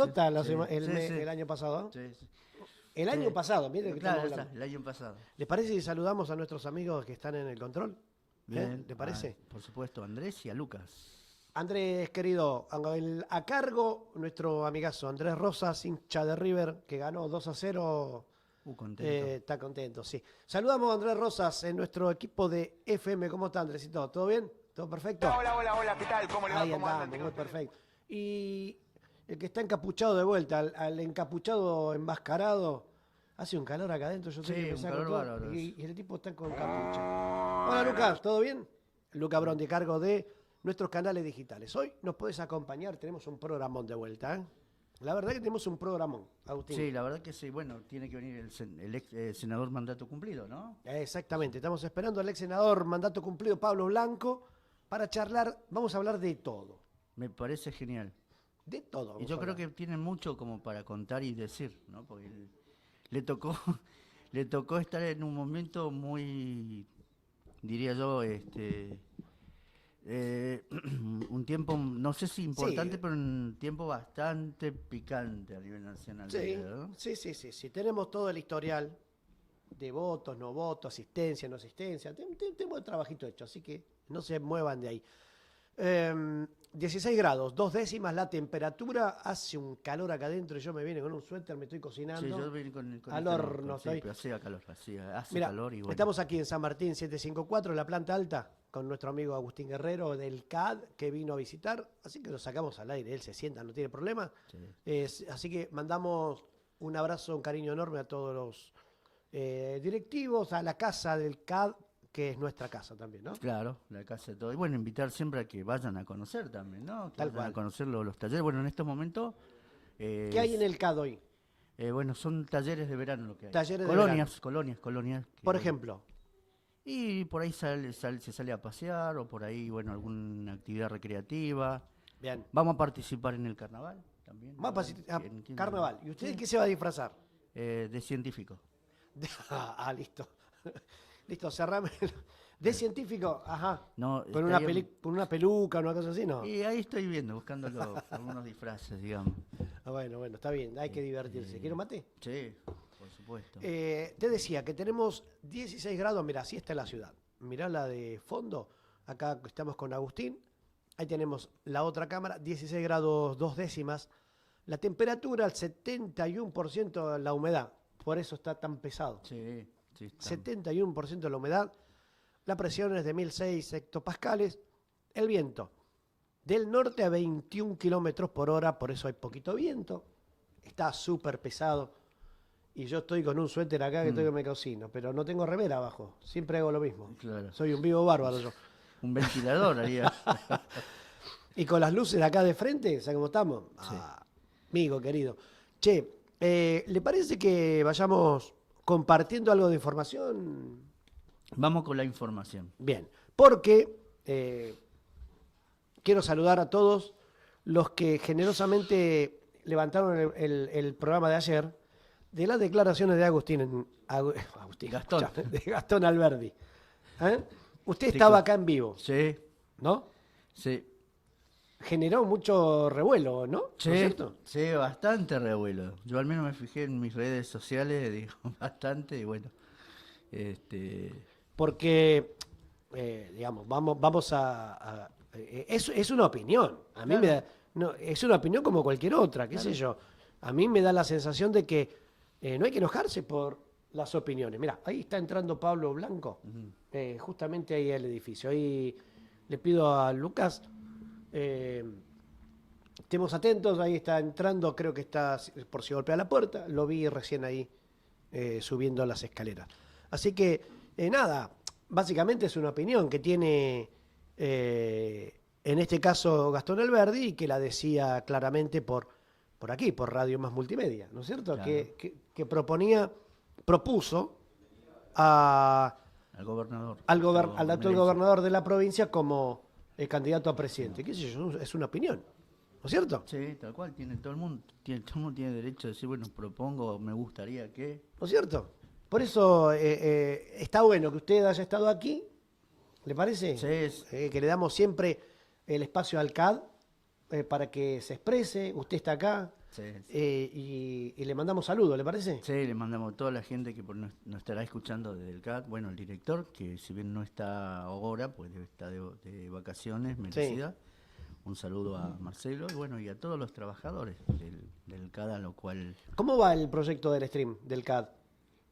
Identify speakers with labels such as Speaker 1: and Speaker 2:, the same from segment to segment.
Speaker 1: Total,
Speaker 2: Sí, sí, sí.
Speaker 1: el año pasado.
Speaker 2: Sí, sí.
Speaker 1: El año pasado, miren que
Speaker 2: Claro,
Speaker 1: estamos hablando.
Speaker 2: el año pasado.
Speaker 1: ¿Les parece si saludamos a nuestros amigos que están en el control?
Speaker 2: Bien,
Speaker 1: ¿Le parece?
Speaker 2: por supuesto, a Andrés y a Lucas.
Speaker 1: Andrés, querido, a cargo nuestro amigazo Andrés Rosas, hincha de River, que ganó 2-0.
Speaker 2: Contento.
Speaker 1: Está contento, sí. Saludamos a Andrés Rosas en nuestro equipo de FM. ¿Cómo está, Andresito? ¿Todo bien? ¿Todo perfecto?
Speaker 3: Hola, ¿qué tal? ¿Cómo le va?
Speaker 1: Ahí
Speaker 3: ¿Cómo andan?
Speaker 1: andamos, muy perfecto. Y el que está encapuchado de vuelta, al encapuchado enmascarado, hace un calor acá adentro, yo sé
Speaker 2: Sí,
Speaker 1: que me
Speaker 2: un
Speaker 1: saco
Speaker 2: calor
Speaker 1: todo,
Speaker 2: bárbaro.
Speaker 1: y el tipo está con capucha. Hola, Lucas, ¿todo bien? Luca Brón, de cargo de nuestros canales digitales. Hoy nos puedes acompañar, tenemos un programón de vuelta, ¿eh? La verdad que tenemos un programón, Agustín.
Speaker 2: Sí, la verdad que sí. Bueno, tiene que venir el ex senador mandato cumplido, ¿no?
Speaker 1: Exactamente, estamos esperando al ex senador mandato cumplido Pablo Blanco para charlar, vamos a hablar de todo,
Speaker 2: Me parece genial.
Speaker 1: de todo.
Speaker 2: Y
Speaker 1: Vamos a
Speaker 2: yo creo
Speaker 1: hablar.
Speaker 2: que tiene mucho como para contar y decir, ¿no? Porque le tocó, le tocó estar en un momento muy, diría yo, un tiempo, no sé si
Speaker 1: Sí,
Speaker 2: importante, pero un tiempo bastante picante a nivel nacional, diría
Speaker 1: sí,
Speaker 2: yo, ¿no?
Speaker 1: sí. Tenemos todo el historial de votos, no votos, asistencia, no asistencia. Tenemos el trabajito hecho, así que no se muevan de ahí. 16 grados, 2 décimas la temperatura, hace un calor acá adentro y yo me vine con un suéter, me estoy
Speaker 2: Sí, yo
Speaker 1: cocinando.
Speaker 2: vine con el
Speaker 1: Al
Speaker 2: calor,
Speaker 1: horno
Speaker 2: sí,
Speaker 1: estoy.
Speaker 2: pero hacía calor, hace
Speaker 1: Mira,
Speaker 2: calor y bueno.
Speaker 1: estamos aquí en San Martín 754, en la planta alta, con nuestro amigo Agustín Guerrero del CAD, que vino a visitar, así que lo sacamos al aire, él se sienta, no tiene problema.
Speaker 2: Sí.
Speaker 1: Así que mandamos un abrazo, un cariño enorme a todos los directivos, a la casa del CAD, que es nuestra casa también, ¿no?
Speaker 2: Claro, la casa de todo. Y bueno, invitar siempre a que vayan a conocer también, ¿no? Que
Speaker 1: Tal
Speaker 2: vayan a
Speaker 1: cual.
Speaker 2: conocer los talleres. Bueno, en estos momentos,
Speaker 1: ¿Qué hay en
Speaker 2: es-
Speaker 1: el CAD hoy?
Speaker 2: bueno, son talleres de verano lo que hay.
Speaker 1: Talleres de verano.
Speaker 2: Colonias. Que,
Speaker 1: Por
Speaker 2: bueno,
Speaker 1: ejemplo,
Speaker 2: y por ahí se sale a pasear o por ahí, bueno, alguna actividad recreativa.
Speaker 1: bien,
Speaker 2: Vamos a participar en el carnaval también.
Speaker 1: mapa,
Speaker 2: Ahora,
Speaker 1: carnaval. ¿Y usted
Speaker 2: Sí,
Speaker 1: qué se va a disfrazar?
Speaker 2: de científico.
Speaker 1: Listo. Listo, cerrame. De científico, ajá.
Speaker 2: No,
Speaker 1: Con una peluca, una cosa así, ¿no?
Speaker 2: y ahí estoy viendo, buscando algunos disfraces, digamos.
Speaker 1: Bueno, está bien, hay que divertirse. ¿Quiero mate?
Speaker 2: Sí, por supuesto.
Speaker 1: Te decía que tenemos 16 grados, mira, así está la ciudad. Mirá la de fondo, acá estamos con Agustín, ahí tenemos la otra cámara, 16 grados 2 décimas. La temperatura al 71% la humedad, por eso está tan pesado.
Speaker 2: Sí, sí,
Speaker 1: 71% de la humedad, la presión es de 1006 hectopascales, el viento del norte a 21 kilómetros por hora, por eso hay poquito viento, está súper pesado. Y yo estoy con un suéter acá que estoy que me cocino, pero no tengo remera abajo, siempre hago lo mismo.
Speaker 2: claro.
Speaker 1: Soy un vivo bárbaro yo.
Speaker 2: Un ventilador haría.
Speaker 1: Y con las luces de acá de frente, ¿sabes cómo estamos?
Speaker 2: Sí.
Speaker 1: Amigo querido. Che, ¿le parece que vayamos compartiendo algo de información?
Speaker 2: Vamos con la información.
Speaker 1: Bien, porque quiero saludar a todos los que generosamente levantaron el programa de ayer de las declaraciones de
Speaker 2: Gastón.
Speaker 1: de Gastón Alberdi. ¿Eh? Usted
Speaker 2: Sí,
Speaker 1: estaba acá en vivo,
Speaker 2: Sí,
Speaker 1: ¿no?
Speaker 2: sí.
Speaker 1: Generó mucho revuelo, ¿no? ¿No es
Speaker 2: Sí,
Speaker 1: cierto?
Speaker 2: sí, bastante revuelo. Yo al menos me fijé en mis redes sociales, digo, bastante, y bueno,
Speaker 1: Porque, digamos, vamos es una opinión. A mí
Speaker 2: Claro.
Speaker 1: me da, no, es una opinión como cualquier otra, qué sé yo. A mí me da la sensación de que no hay que enojarse por las opiniones. Mira, ahí está entrando Pablo Blanco, justamente ahí al edificio. Ahí le pido a Lucas, estemos atentos, ahí está entrando, creo que está por si golpea la puerta, lo vi recién ahí subiendo las escaleras. Así que, nada, básicamente es una opinión que tiene, en este caso, Gastón Alberdi, y que la decía claramente por aquí, por Radio Más Multimedia, ¿no es cierto?
Speaker 2: Claro.
Speaker 1: Que propuso
Speaker 2: Al gobernador.
Speaker 1: al actual gobernador de la provincia como candidato a presidente. ¿Qué sé yo? Es una opinión, ¿no es cierto?
Speaker 2: Sí, tal cual, todo el mundo tiene derecho a decir, bueno, propongo, me gustaría que...
Speaker 1: ¿No es cierto? Por eso está bueno que usted haya estado aquí, ¿le parece?
Speaker 2: Sí,
Speaker 1: Que le damos siempre el espacio al CAD para que se exprese, usted está acá,
Speaker 2: Sí, sí.
Speaker 1: Y le mandamos saludos, ¿le parece?
Speaker 2: Sí, le mandamos a toda la gente que nos estará escuchando desde el CAT. Bueno, el director, que si bien no está ahora, pues debe estar de vacaciones merecidas. Un saludo a Marcelo y bueno, y a todos los trabajadores del CAD, a lo cual...
Speaker 1: ¿Cómo va el proyecto del stream del CAD?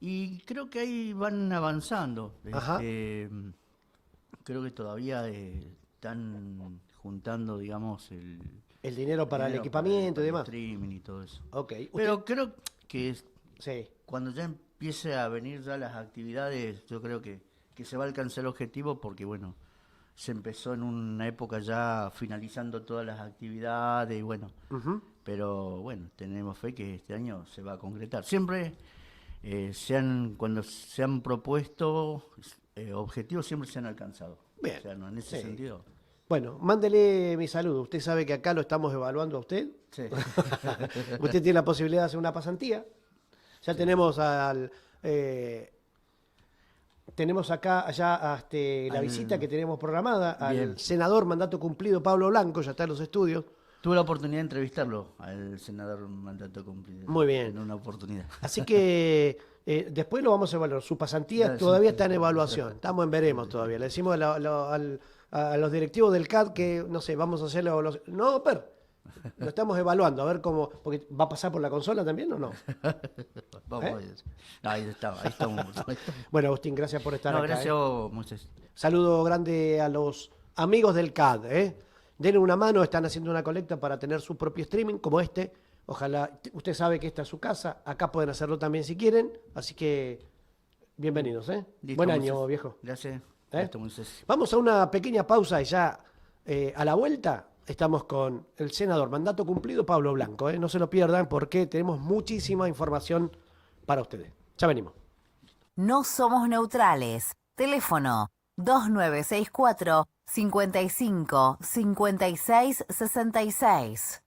Speaker 2: Y creo que ahí van avanzando.
Speaker 1: Ajá.
Speaker 2: Creo que todavía están juntando, digamos,
Speaker 1: El dinero para el
Speaker 2: dinero
Speaker 1: equipamiento y
Speaker 2: para el
Speaker 1: demás.
Speaker 2: streaming y todo eso.
Speaker 1: Ok.
Speaker 2: Pero creo que
Speaker 1: Sí.
Speaker 2: cuando ya empiece a venir ya las actividades, yo creo que se va a alcanzar el objetivo porque, bueno, se empezó en una época ya finalizando todas las actividades y bueno,
Speaker 1: Ujú.
Speaker 2: pero bueno, tenemos fe que este año se va a concretar. Siempre cuando se han propuesto objetivos, siempre se han alcanzado.
Speaker 1: Bien.
Speaker 2: O sea, no, en ese
Speaker 1: Sí.
Speaker 2: sentido.
Speaker 1: Bueno, mándele mi saludo. Usted sabe que acá lo estamos evaluando a usted.
Speaker 2: Sí.
Speaker 1: Usted tiene la posibilidad de hacer una pasantía. Ya tenemos tenemos acá ya la visita que tenemos programada al
Speaker 2: Bien.
Speaker 1: senador mandato cumplido Pablo Blanco, ya está en los estudios.
Speaker 2: Tuve la oportunidad de entrevistarlo al senador mandato cumplido.
Speaker 1: Muy bien.
Speaker 2: En una oportunidad.
Speaker 1: Así que después lo vamos a evaluar. Su pasantía
Speaker 2: Dale,
Speaker 1: todavía
Speaker 2: sí.
Speaker 1: está en evaluación. Estamos en veremos todavía. Le decimos a los directivos del CAD que, no sé, vamos a hacerlo. No, lo estamos evaluando, a ver cómo. Porque ¿va a pasar por la consola también o no?
Speaker 2: Vamos a ver. Ahí estamos. Ahí estamos.
Speaker 1: Bueno, Agustín, gracias por estar
Speaker 2: No,
Speaker 1: acá.
Speaker 2: gracias a vos, Moisés.
Speaker 1: Saludo grande a los amigos del CAD. Denle una mano, están haciendo una colecta para tener su propio streaming como este. Ojalá, usted sabe que esta es su casa, acá pueden hacerlo también si quieren, así que bienvenidos.
Speaker 2: Listo,
Speaker 1: Buen
Speaker 2: Moisés.
Speaker 1: año, viejo.
Speaker 2: Gracias. Listo, Moisés.
Speaker 1: Vamos a una pequeña pausa y ya a la vuelta estamos con el senador mandato cumplido Pablo Blanco. No se lo pierdan porque tenemos muchísima información para ustedes. Ya venimos.
Speaker 3: No somos neutrales. Teléfono 2964 55 56 66.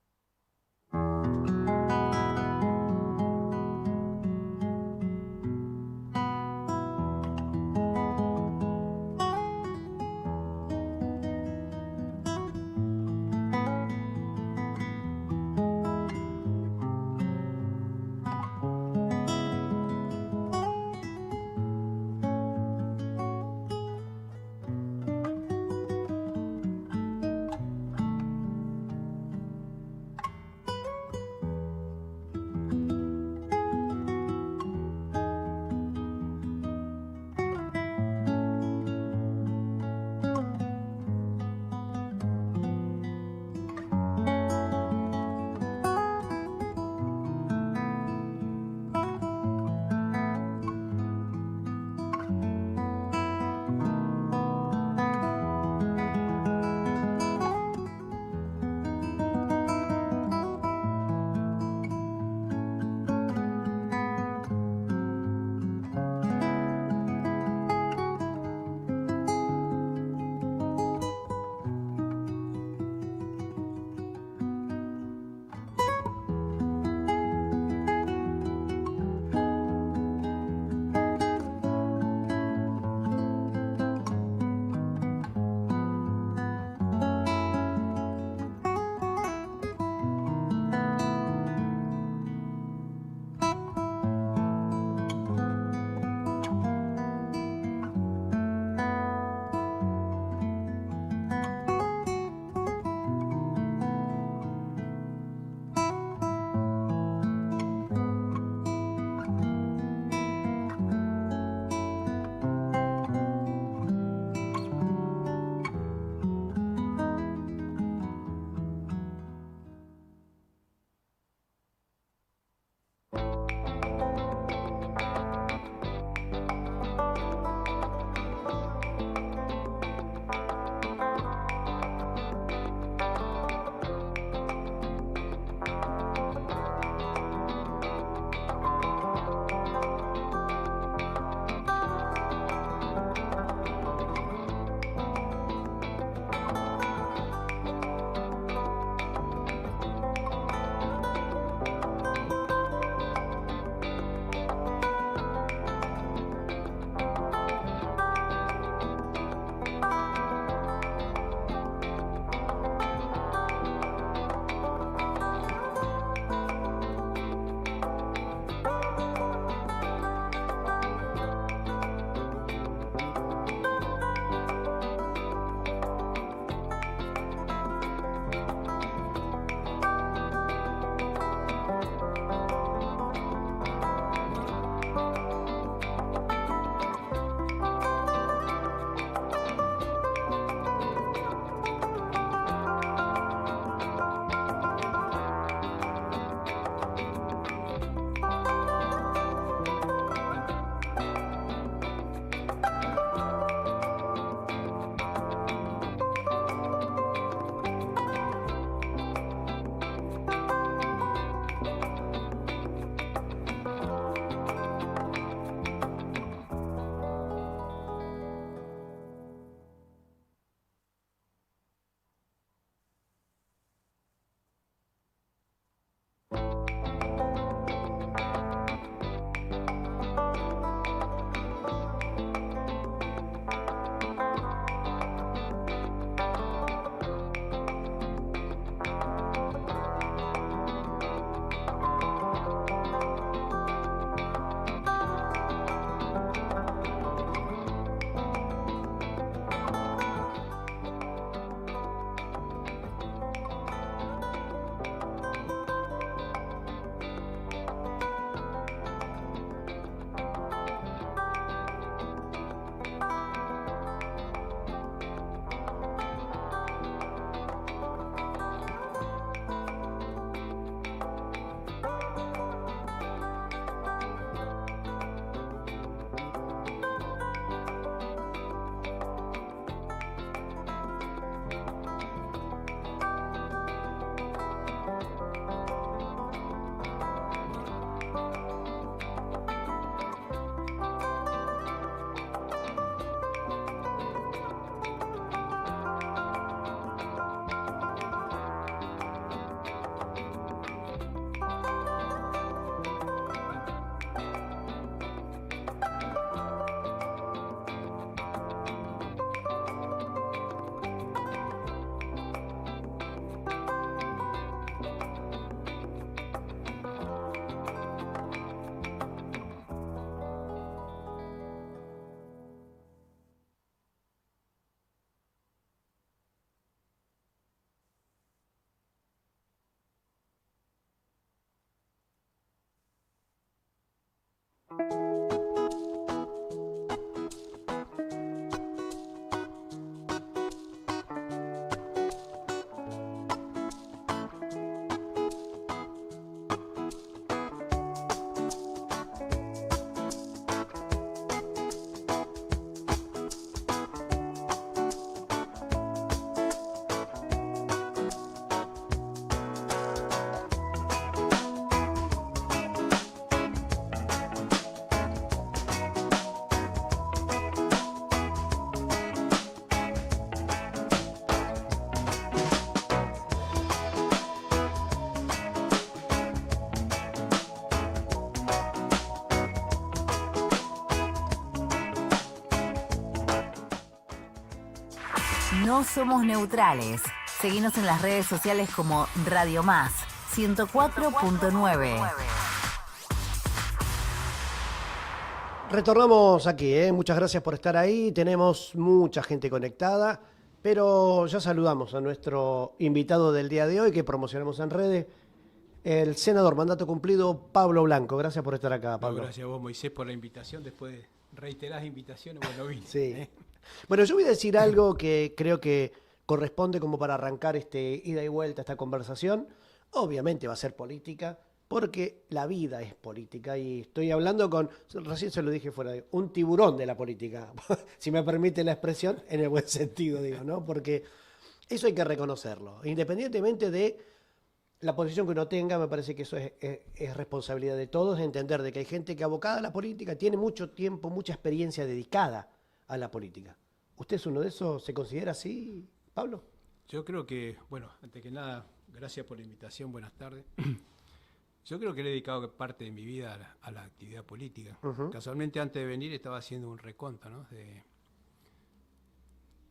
Speaker 3: No somos neutrales. Seguinos en las redes sociales como Radio Más 104.9.
Speaker 1: Retornamos aquí, muchas gracias por estar ahí. Tenemos mucha gente conectada, pero ya saludamos a nuestro invitado del día de hoy que promocionamos en redes, el senador mandato cumplido Pablo Blanco. Gracias por estar acá, Pablo.
Speaker 4: No, gracias a vos, Moisés, por la invitación. Después de reiteradas invitaciones, bueno, vine.
Speaker 1: Sí. Bueno, yo voy a decir algo que creo que corresponde como para arrancar este ida y vuelta, esta conversación. Obviamente va a ser política, porque la vida es política y estoy hablando con, recién se lo dije fuera de, un tiburón de la política, si me permite la expresión, en el buen sentido, digo, ¿no? Porque eso hay que reconocerlo. Independientemente de la posición que uno tenga, me parece que eso es responsabilidad de todos, entender de que hay gente que abocada a la política tiene mucho tiempo, mucha experiencia dedicada a la política. ¿Usted es uno de esos? ¿Se considera así, Pablo?
Speaker 4: Yo creo que, bueno, antes que nada, gracias por la invitación, buenas tardes. Yo creo que le he dedicado parte de mi vida a la actividad política. Casualmente antes de venir estaba haciendo un reconto, ¿no?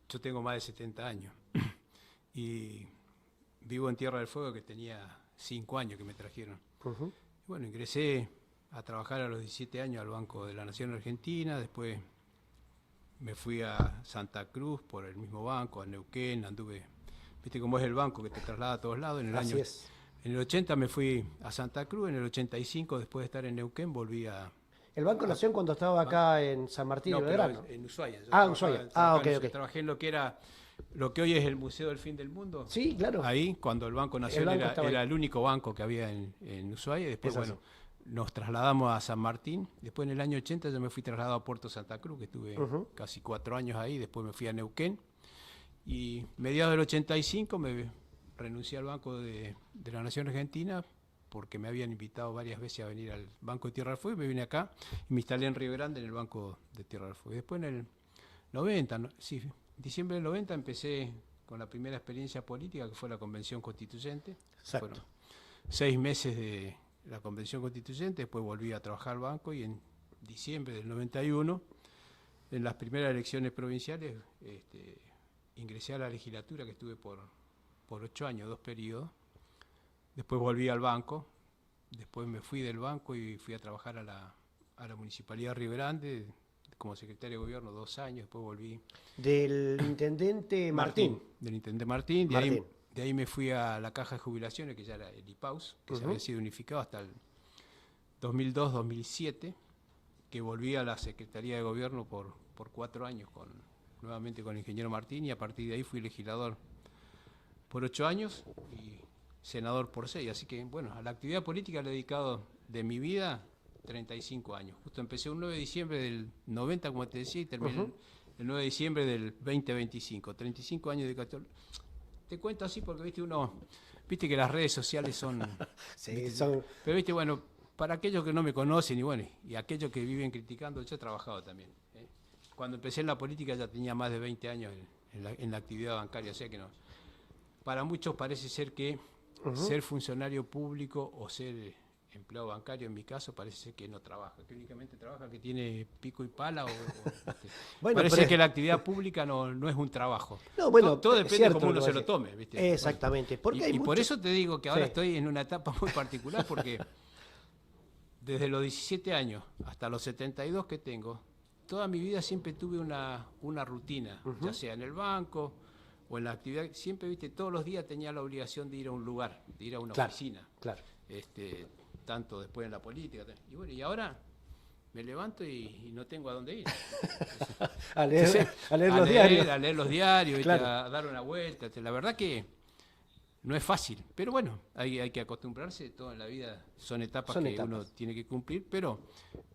Speaker 4: Yo tengo más de 70 años y vivo en Tierra del Fuego, que tenía 5 años que me trajeron. Y bueno, ingresé a trabajar a los 17 años al Banco de la Nación Argentina, después me fui a Santa Cruz por el mismo banco, a Neuquén, anduve, viste cómo es el banco que te traslada a todos lados.
Speaker 1: Así es.
Speaker 4: En el 80 me fui a Santa Cruz, en el 85, después de estar en Neuquén, volví a...
Speaker 1: ¿El Banco Nación cuando estaba acá en San Martín de Belgrano?
Speaker 4: En Ushuaia.
Speaker 1: En Ushuaia. Ok.
Speaker 4: Trabajé en lo que era, lo que hoy es el Museo del Fin del Mundo.
Speaker 1: Sí, claro.
Speaker 4: Ahí, cuando el Banco Nación era el único banco que había en Ushuaia. Después, bueno, nos trasladamos a San Martín. Después, en el año 80, yo me fui trasladado a Puerto Santa Cruz, que estuve casi 4 años ahí. Después me fui a Neuquén. Y mediados del 85 me renuncié al Banco de la Nación Argentina porque me habían invitado varias veces a venir al Banco de Tierra del Fuego y me vine acá y me instalé en Río Grande en el Banco de Tierra del Fuego. Y después en el 90, diciembre del 90 empecé con la primera experiencia política, que fue la Convención Constituyente.
Speaker 1: Exacto.
Speaker 4: Fueron 6 meses de la Convención Constituyente, después volví a trabajar al banco y en diciembre del 91, en las primeras elecciones provinciales, ingresé a la legislatura, que estuve por 8 años, 2 periodos. Después volví al banco, después me fui del banco y fui a trabajar a la Municipalidad de Río Grande como secretario de Gobierno 2 años, después volví...
Speaker 1: Del Intendente Martín.
Speaker 4: Del Intendente Martín, de ahí me fui a la Caja de Jubilaciones, que ya era el IPAUS, que se había sido unificado hasta el 2002-2007, que volví a la Secretaría de Gobierno por 4 años, nuevamente con el ingeniero Martín, y a partir de ahí fui legislador por 8 años y senador por 6. Así que, bueno, a la actividad política le he dedicado de mi vida 35 años. Justo empecé un 9 de diciembre del 90, como te decía, y terminé el 9 de diciembre del 2025. 35 años de 14. Te cuento así porque, viste que las redes sociales son...
Speaker 1: Sí, son...
Speaker 4: Pero, viste, bueno, para aquellos que no me conocen y aquellos que viven criticando, yo he trabajado también. Cuando empecé en la política ya tenía más de 20 años en la actividad bancaria, o sea que no... Para muchos parece ser que ser funcionario público o ser empleado bancario, en mi caso, parece ser que no trabaja, que únicamente trabaja, que tiene pico y pala. Bueno, parece que la actividad pública no es un trabajo.
Speaker 1: No, bueno,
Speaker 4: todo depende de cómo uno se lo tome. ¿Viste?
Speaker 1: Exactamente.
Speaker 4: Bueno, y por eso te digo que ahora estoy en una etapa muy particular, porque desde los 17 años hasta los 72 que tengo, toda mi vida siempre tuve una rutina, ya sea en el banco o en la actividad, siempre, todos los días tenía la obligación de ir a un lugar, de ir a una oficina. Claro. Tanto después en la política. Y bueno, y ahora me levanto y no tengo a dónde ir.
Speaker 1: a leer los diarios.
Speaker 4: A leer los diarios, claro. A dar una vuelta. La verdad que no es fácil, pero bueno, hay que acostumbrarse. Todo en la vida son etapas uno tiene que cumplir, pero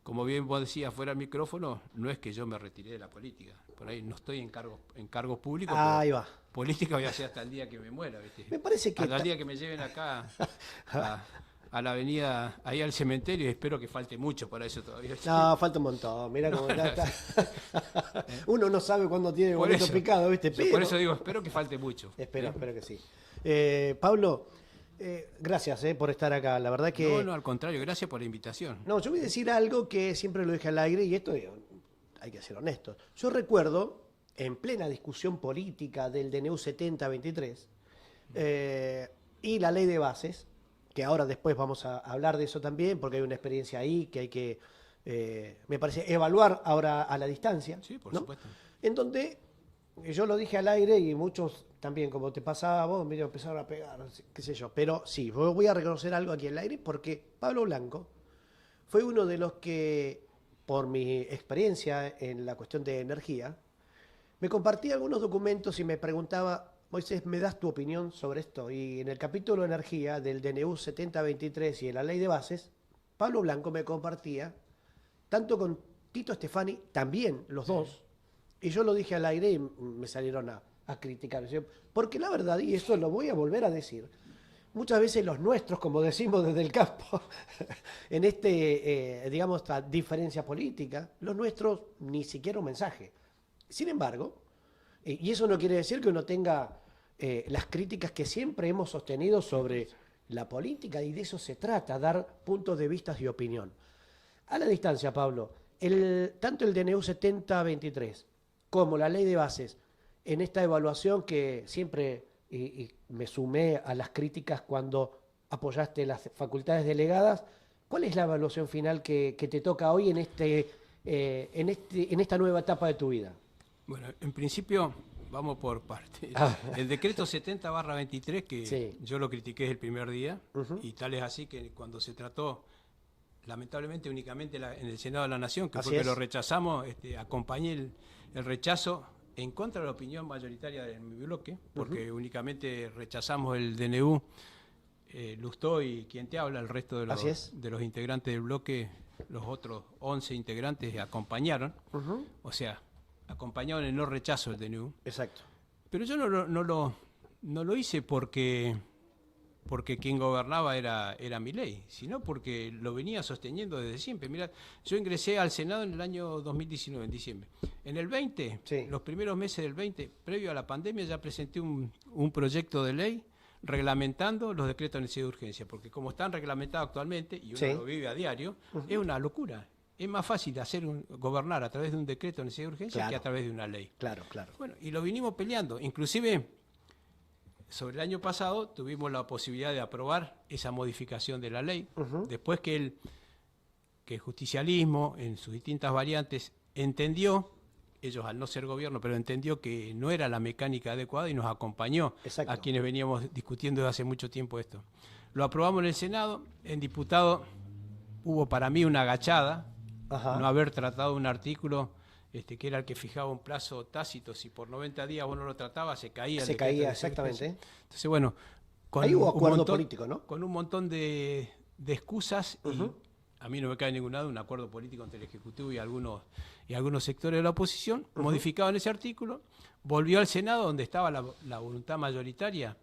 Speaker 4: como bien vos decías fuera del micrófono, no es que yo me retiré de la política. Por ahí no estoy en cargos públicos.
Speaker 1: Ahí va.
Speaker 4: Política voy a hacer hasta el día que me muera, ¿viste?
Speaker 1: Me parece que
Speaker 4: hasta el día que me lleven acá a la avenida, ahí al cementerio, y espero que falte mucho para eso todavía.
Speaker 1: No, falta un montón, mirá cómo está. Uno no sabe cuándo tiene el boleto picado, ¿viste? Pero,
Speaker 4: por eso digo, espero que falte mucho.
Speaker 1: Espero que sí. Pablo, gracias por estar acá, la verdad que...
Speaker 4: No, al contrario, gracias por la invitación.
Speaker 1: No, yo voy a decir algo que siempre lo dije al aire, y esto hay que ser honestos. Yo recuerdo, en plena discusión política del DNU 7023 y la ley de bases, que ahora después vamos a hablar de eso también, porque hay una experiencia ahí que hay que, me parece, evaluar ahora a la distancia.
Speaker 4: Sí, por
Speaker 1: ¿no?
Speaker 4: supuesto.
Speaker 1: En donde yo lo dije al aire y muchos también, como te pasaba a vos, medio empezaron a pegar, qué sé yo. Pero sí, voy a reconocer algo aquí al aire porque Pablo Blanco fue uno de los que, por mi experiencia en la cuestión de energía, me compartía algunos documentos y me preguntaba, Moisés, ¿me das tu opinión sobre esto? Y en el capítulo de energía del DNU 7023 y de la ley de bases, Pablo Blanco me compartía, tanto con Tito Stefani, también los dos, y yo lo dije al aire y me salieron a criticar. Porque la verdad, y eso lo voy a volver a decir, muchas veces los nuestros, como decimos desde el campo, en digamos, esta diferencia política, los nuestros ni siquiera un mensaje. Sin embargo, y eso no quiere decir que uno tenga las críticas que siempre hemos sostenido sobre la política, y de eso se trata, dar puntos de vista y opinión. A la distancia, Pablo, tanto el DNU 7023 como la ley de bases, en esta evaluación que siempre y me sumé a las críticas cuando apoyaste las facultades delegadas, ¿cuál es la evaluación final que te toca hoy en esta nueva etapa de tu vida?
Speaker 4: Bueno, en principio, vamos por partes. El decreto 70/23, que
Speaker 1: Sí.
Speaker 4: yo lo critiqué desde el primer día, y tal es así que cuando se trató, lamentablemente únicamente en el Senado de la Nación, que
Speaker 1: Así
Speaker 4: fue que
Speaker 1: es.
Speaker 4: lo rechazamos, acompañé el rechazo en contra de la opinión mayoritaria de mi bloque, porque únicamente rechazamos el DNU, Lustó y quien te habla, el resto de
Speaker 1: Así es.
Speaker 4: los integrantes del bloque, los otros 11 integrantes acompañaron, o sea, acompañaron el no rechazo del DNU.
Speaker 1: Exacto.
Speaker 4: Pero yo no lo hice porque quien gobernaba era Milei, sino porque lo venía sosteniendo desde siempre. Mirá, yo ingresé al Senado en el año 2019, en diciembre. En el 20,
Speaker 1: Sí.
Speaker 4: los primeros meses del 20, previo a la pandemia, ya presenté un proyecto de ley reglamentando los decretos de necesidad de urgencia, porque como están reglamentados actualmente, y uno
Speaker 1: Sí.
Speaker 4: lo vive a diario, es una locura. Es más fácil gobernar a través de un decreto de necesidad de urgencia
Speaker 1: Claro.
Speaker 4: que a través de una ley.
Speaker 1: Claro, claro.
Speaker 4: Bueno, y lo vinimos peleando. Inclusive, sobre el año pasado, tuvimos la posibilidad de aprobar esa modificación de la ley, después que el justicialismo, en sus distintas variantes, entendió, ellos al no ser gobierno, pero entendió que no era la mecánica adecuada y nos acompañó
Speaker 1: Exacto.
Speaker 4: a quienes veníamos discutiendo desde hace mucho tiempo esto. Lo aprobamos en el Senado, en diputado hubo para mí una agachada,
Speaker 1: Ajá.
Speaker 4: no haber tratado un artículo que era el que fijaba un plazo tácito, si por 90 días uno lo trataba, se caía.
Speaker 1: Se caía, exactamente.
Speaker 4: Entonces, bueno,
Speaker 1: Ahí hubo acuerdo político, ¿no?
Speaker 4: con un montón de excusas, y a mí no me cae ningún lado un acuerdo político entre el Ejecutivo y algunos sectores de la oposición, modificaban ese artículo, volvió al Senado, donde estaba la voluntad mayoritaria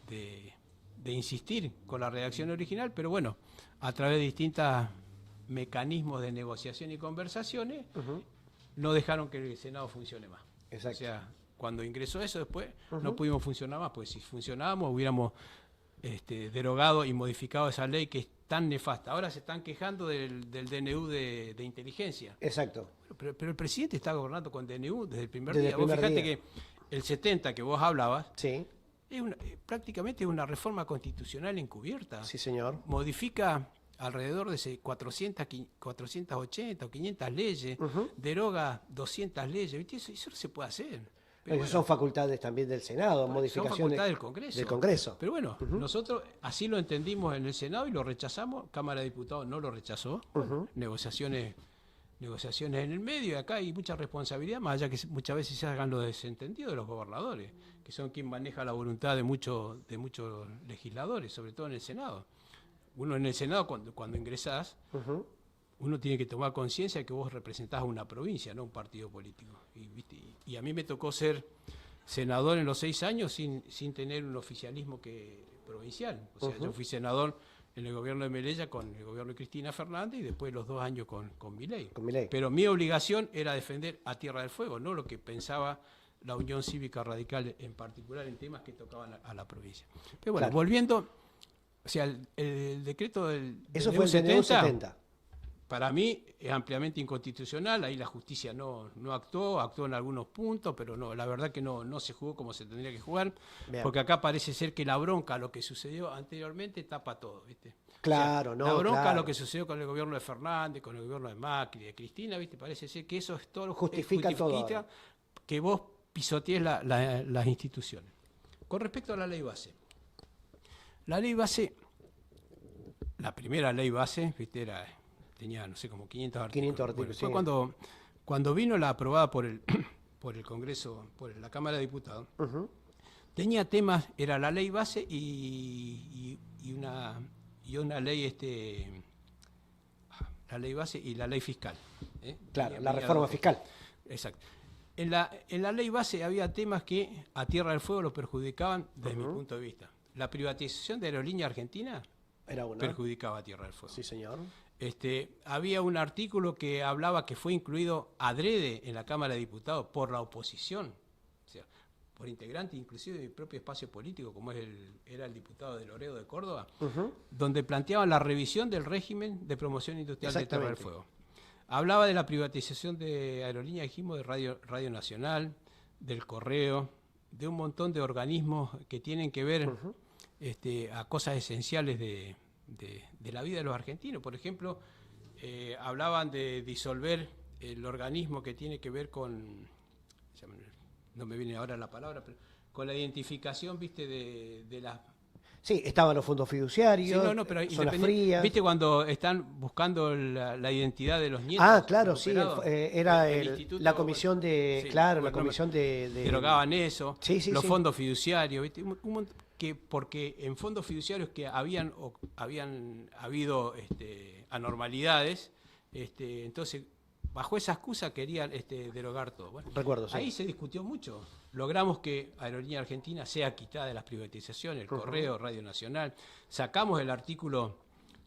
Speaker 4: de insistir con la redacción original, pero bueno, a través de distintos mecanismos de negociación y conversaciones, no dejaron que el Senado funcione más.
Speaker 1: Exacto.
Speaker 4: O sea, cuando ingresó eso después, no pudimos funcionar más, pues si funcionábamos hubiéramos derogado y modificado esa ley que es tan nefasta. Ahora se están quejando del DNU de inteligencia.
Speaker 1: Exacto.
Speaker 4: Pero el presidente está gobernando con DNU desde el primer
Speaker 1: Desde
Speaker 4: día.
Speaker 1: el
Speaker 4: Vos
Speaker 1: primer
Speaker 4: fijate
Speaker 1: día.
Speaker 4: que el 70 que vos hablabas,
Speaker 1: Sí,
Speaker 4: prácticamente es una reforma constitucional encubierta.
Speaker 1: sí, señor.
Speaker 4: Modifica alrededor de 480 o 500 leyes, deroga 200 leyes, ¿viste? Eso no se puede hacer. Pero
Speaker 1: Esas son facultades también del Senado,
Speaker 4: son
Speaker 1: modificaciones
Speaker 4: facultades del Congreso.
Speaker 1: Del Congreso.
Speaker 4: Pero bueno, nosotros así lo entendimos en el Senado y lo rechazamos. Cámara de Diputados no lo rechazó. Negociaciones en el medio, y acá hay mucha responsabilidad, más allá que muchas veces se hagan los desentendidos de los gobernadores, que son quien maneja la voluntad de muchos legisladores, sobre todo en el Senado. Uno en el Senado, cuando ingresás, uno tiene que tomar conciencia de que vos representás a una provincia, no un partido político. Y a mí me tocó ser senador en los 6 años sin tener un oficialismo provincial. O sea, yo fui senador en el gobierno de Melella con el gobierno de Cristina Fernández y después los 2 años con Milei.
Speaker 1: Con Milei.
Speaker 4: Pero mi obligación era defender a Tierra del Fuego, no lo que pensaba la Unión Cívica Radical, en particular en temas que tocaban a la provincia. Pero bueno,
Speaker 1: Claro.
Speaker 4: volviendo, o sea, el decreto del
Speaker 1: Eso
Speaker 4: DNU
Speaker 1: fue el DNU 70.
Speaker 4: para mí es ampliamente inconstitucional, ahí la justicia no actuó en algunos puntos, pero no, la verdad que no se jugó como se tendría que jugar,
Speaker 1: Bien.
Speaker 4: porque acá parece ser que la bronca, lo que sucedió anteriormente, tapa todo, ¿viste?
Speaker 1: Claro,
Speaker 4: o sea,
Speaker 1: no,
Speaker 4: la bronca,
Speaker 1: claro.
Speaker 4: lo que sucedió con el gobierno de Fernández, con el gobierno de Macri, de Cristina, ¿viste? Parece ser que eso es todo lo
Speaker 1: Justifica todo.
Speaker 4: que vos pisotees las instituciones. Con respecto a la ley base. La ley base, la primera ley base, ¿viste? Tenía, no sé, como 500 artículos.
Speaker 1: 500 artículos,
Speaker 4: Bueno, fue cuando vino la aprobada por el Congreso, por la Cámara de Diputados, tenía temas, era la ley base y una ley, la ley base y la ley fiscal.
Speaker 1: Claro, la reforma fiscal.
Speaker 4: Exacto. En la ley base había temas que a Tierra del Fuego lo perjudicaban desde mi punto de vista. La privatización de Aerolínea Argentina
Speaker 1: Era una.
Speaker 4: perjudicaba a Tierra del Fuego.
Speaker 1: Sí, señor.
Speaker 4: Había un artículo que hablaba que fue incluido adrede en la Cámara de Diputados por la oposición, o sea, por integrantes inclusive de mi propio espacio político, como era el diputado de Loredo de Córdoba, donde planteaban la revisión del régimen de promoción industrial de Tierra del Fuego. Hablaba de la privatización de Aerolínea, dijimos, de Radio Nacional, del Correo, de un montón de organismos que tienen que ver a cosas esenciales de la vida de los argentinos. Por ejemplo, hablaban de disolver el organismo que tiene que ver con, no me viene ahora la palabra, pero con la identificación, ¿viste? de las...
Speaker 1: Sí, estaban los fondos fiduciarios,
Speaker 4: Sí, pero
Speaker 1: zonas frías.
Speaker 4: ¿Viste cuando están buscando la identidad de los nietos?
Speaker 1: Ah, claro, sí,
Speaker 4: operados?
Speaker 1: era
Speaker 4: instituto,
Speaker 1: la comisión de...
Speaker 4: sí,
Speaker 1: claro,
Speaker 4: bueno,
Speaker 1: la comisión de...
Speaker 4: Derogaban eso,
Speaker 1: Sí, sí,
Speaker 4: los
Speaker 1: sí.
Speaker 4: fondos fiduciarios, ¿viste? Porque en fondos fiduciarios que habían habido anormalidades, entonces bajo esa excusa querían derogar todo. Bueno,
Speaker 1: Recuerdo, sí.
Speaker 4: ahí se discutió mucho. Logramos que Aerolínea Argentina sea quitada de las privatizaciones, el Correo, Radio Nacional. Sacamos el artículo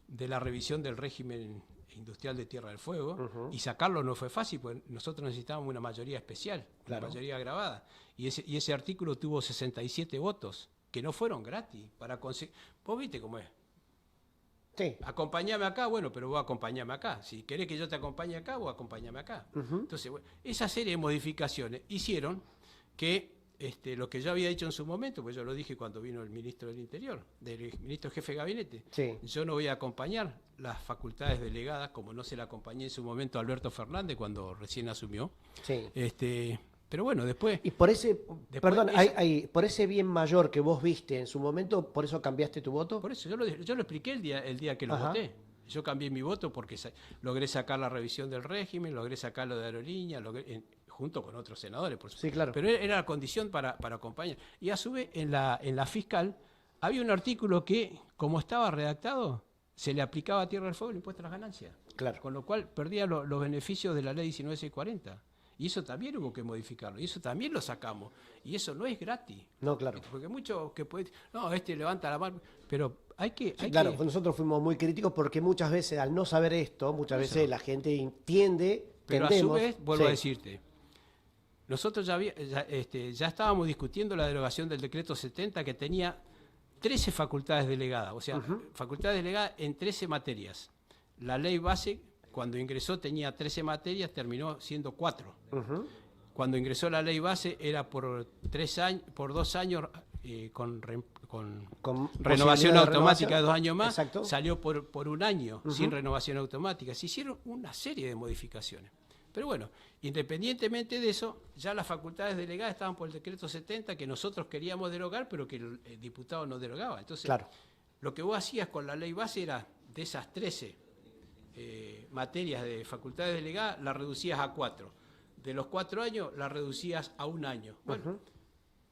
Speaker 4: de la revisión del régimen industrial de Tierra del Fuego, y sacarlo no fue fácil, porque nosotros necesitábamos una mayoría especial,
Speaker 1: Claro.
Speaker 4: una mayoría agravada. Y ese artículo tuvo 67 votos, que no fueron gratis para conseguir. Vos viste cómo es.
Speaker 1: Sí.
Speaker 4: Acompáñame acá, bueno, pero vos acompañame acá. Si querés que yo te acompañe acá, vos acompañame acá. Entonces, bueno, esa serie de modificaciones hicieron que lo que yo había dicho en su momento, pues yo lo dije cuando vino el ministro del Interior, del ministro jefe de gabinete,
Speaker 1: Sí.
Speaker 4: yo no voy a acompañar las facultades delegadas, como no se la acompañé en su momento a Alberto Fernández cuando recién asumió.
Speaker 1: Sí.
Speaker 4: Pero bueno, después...
Speaker 1: Y por ese, perdón,
Speaker 4: esa-
Speaker 1: por ese bien mayor que vos viste en su momento, ¿por eso cambiaste tu voto?
Speaker 4: Por eso, yo lo expliqué el día que lo
Speaker 1: Ajá.
Speaker 4: voté. Yo cambié mi voto porque logré sacar la revisión del régimen, logré sacar lo de Aerolínea, junto con otros senadores, por supuesto.
Speaker 1: Sí, claro.
Speaker 4: Pero era la condición para acompañar. Y a su vez, en la fiscal, había un artículo que, como estaba redactado, se le aplicaba a Tierra del Fuego el impuesto a las ganancias.
Speaker 1: Claro.
Speaker 4: Con lo cual perdía los beneficios de la ley 19640. Y eso también hubo que modificarlo. Y eso también lo sacamos. Y eso no es gratis.
Speaker 1: No, claro.
Speaker 4: Porque muchos que pueden... No, levanta la mano. Pero hay que...
Speaker 1: Sí, claro, nosotros fuimos muy críticos porque muchas veces, al no saber esto, muchas veces la gente entiende,
Speaker 4: Pero
Speaker 1: tendemos,
Speaker 4: a su vez, vuelvo
Speaker 1: sí.
Speaker 4: a decirte, nosotros ya estábamos discutiendo la derogación del decreto 70 que tenía 13 facultades delegadas, o sea, facultades delegadas en 13 materias. La ley base, cuando ingresó, tenía 13 materias, terminó siendo 4. Cuando ingresó la ley base era por 2 años con renovación
Speaker 1: posibilidad de
Speaker 4: automática de
Speaker 1: renovación.
Speaker 4: 2 años más,
Speaker 1: Exacto.
Speaker 4: salió por 1 año sin renovación automática. Se hicieron una serie de modificaciones. Pero bueno, independientemente de eso, ya las facultades delegadas estaban por el decreto 70 que nosotros queríamos derogar, pero que el diputado no derogaba. Entonces,
Speaker 1: Claro.
Speaker 4: lo que vos hacías con la ley base era, de esas 13 materias de facultades delegadas, las reducías a 4. De los 4 años, las reducías a 1 año. Bueno,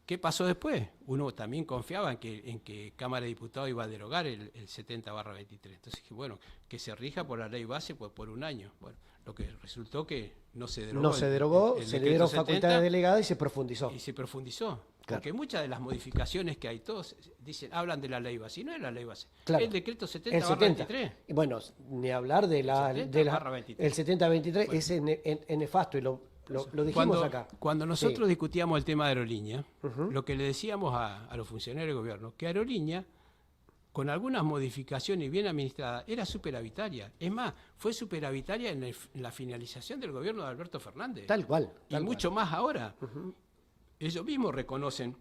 Speaker 4: ¿qué pasó después? Uno también confiaba en que Cámara de Diputados iba a derogar el 70/23. Entonces dije, bueno, que se rija por la ley base pues, por 1 año. Bueno, lo que resultó que no se derogó.
Speaker 1: No se derogó,
Speaker 4: el
Speaker 1: se le
Speaker 4: decreto
Speaker 1: dieron
Speaker 4: 70,
Speaker 1: facultades delegadas y se profundizó.
Speaker 4: y se profundizó.
Speaker 1: Claro.
Speaker 4: Porque muchas de las modificaciones que hay, todos hablan de la ley base. Y no es la ley base.
Speaker 1: Claro.
Speaker 4: El decreto
Speaker 1: El
Speaker 4: 70/23.
Speaker 1: 70. Y bueno, ni hablar de la...
Speaker 4: El
Speaker 1: de la
Speaker 4: 70/23.
Speaker 1: el 70/23
Speaker 4: Bueno.
Speaker 1: es nefasto y lo dijimos acá.
Speaker 4: Cuando nosotros
Speaker 1: Sí.
Speaker 4: discutíamos el tema de Aerolínea, lo que le decíamos a los funcionarios del gobierno, que Aerolínea, con algunas modificaciones bien administrada, era superavitaria. Es más, fue superavitaria en la finalización del gobierno de Alberto Fernández.
Speaker 1: Tal cual.
Speaker 4: Y mucho más ahora. Ellos mismos reconocen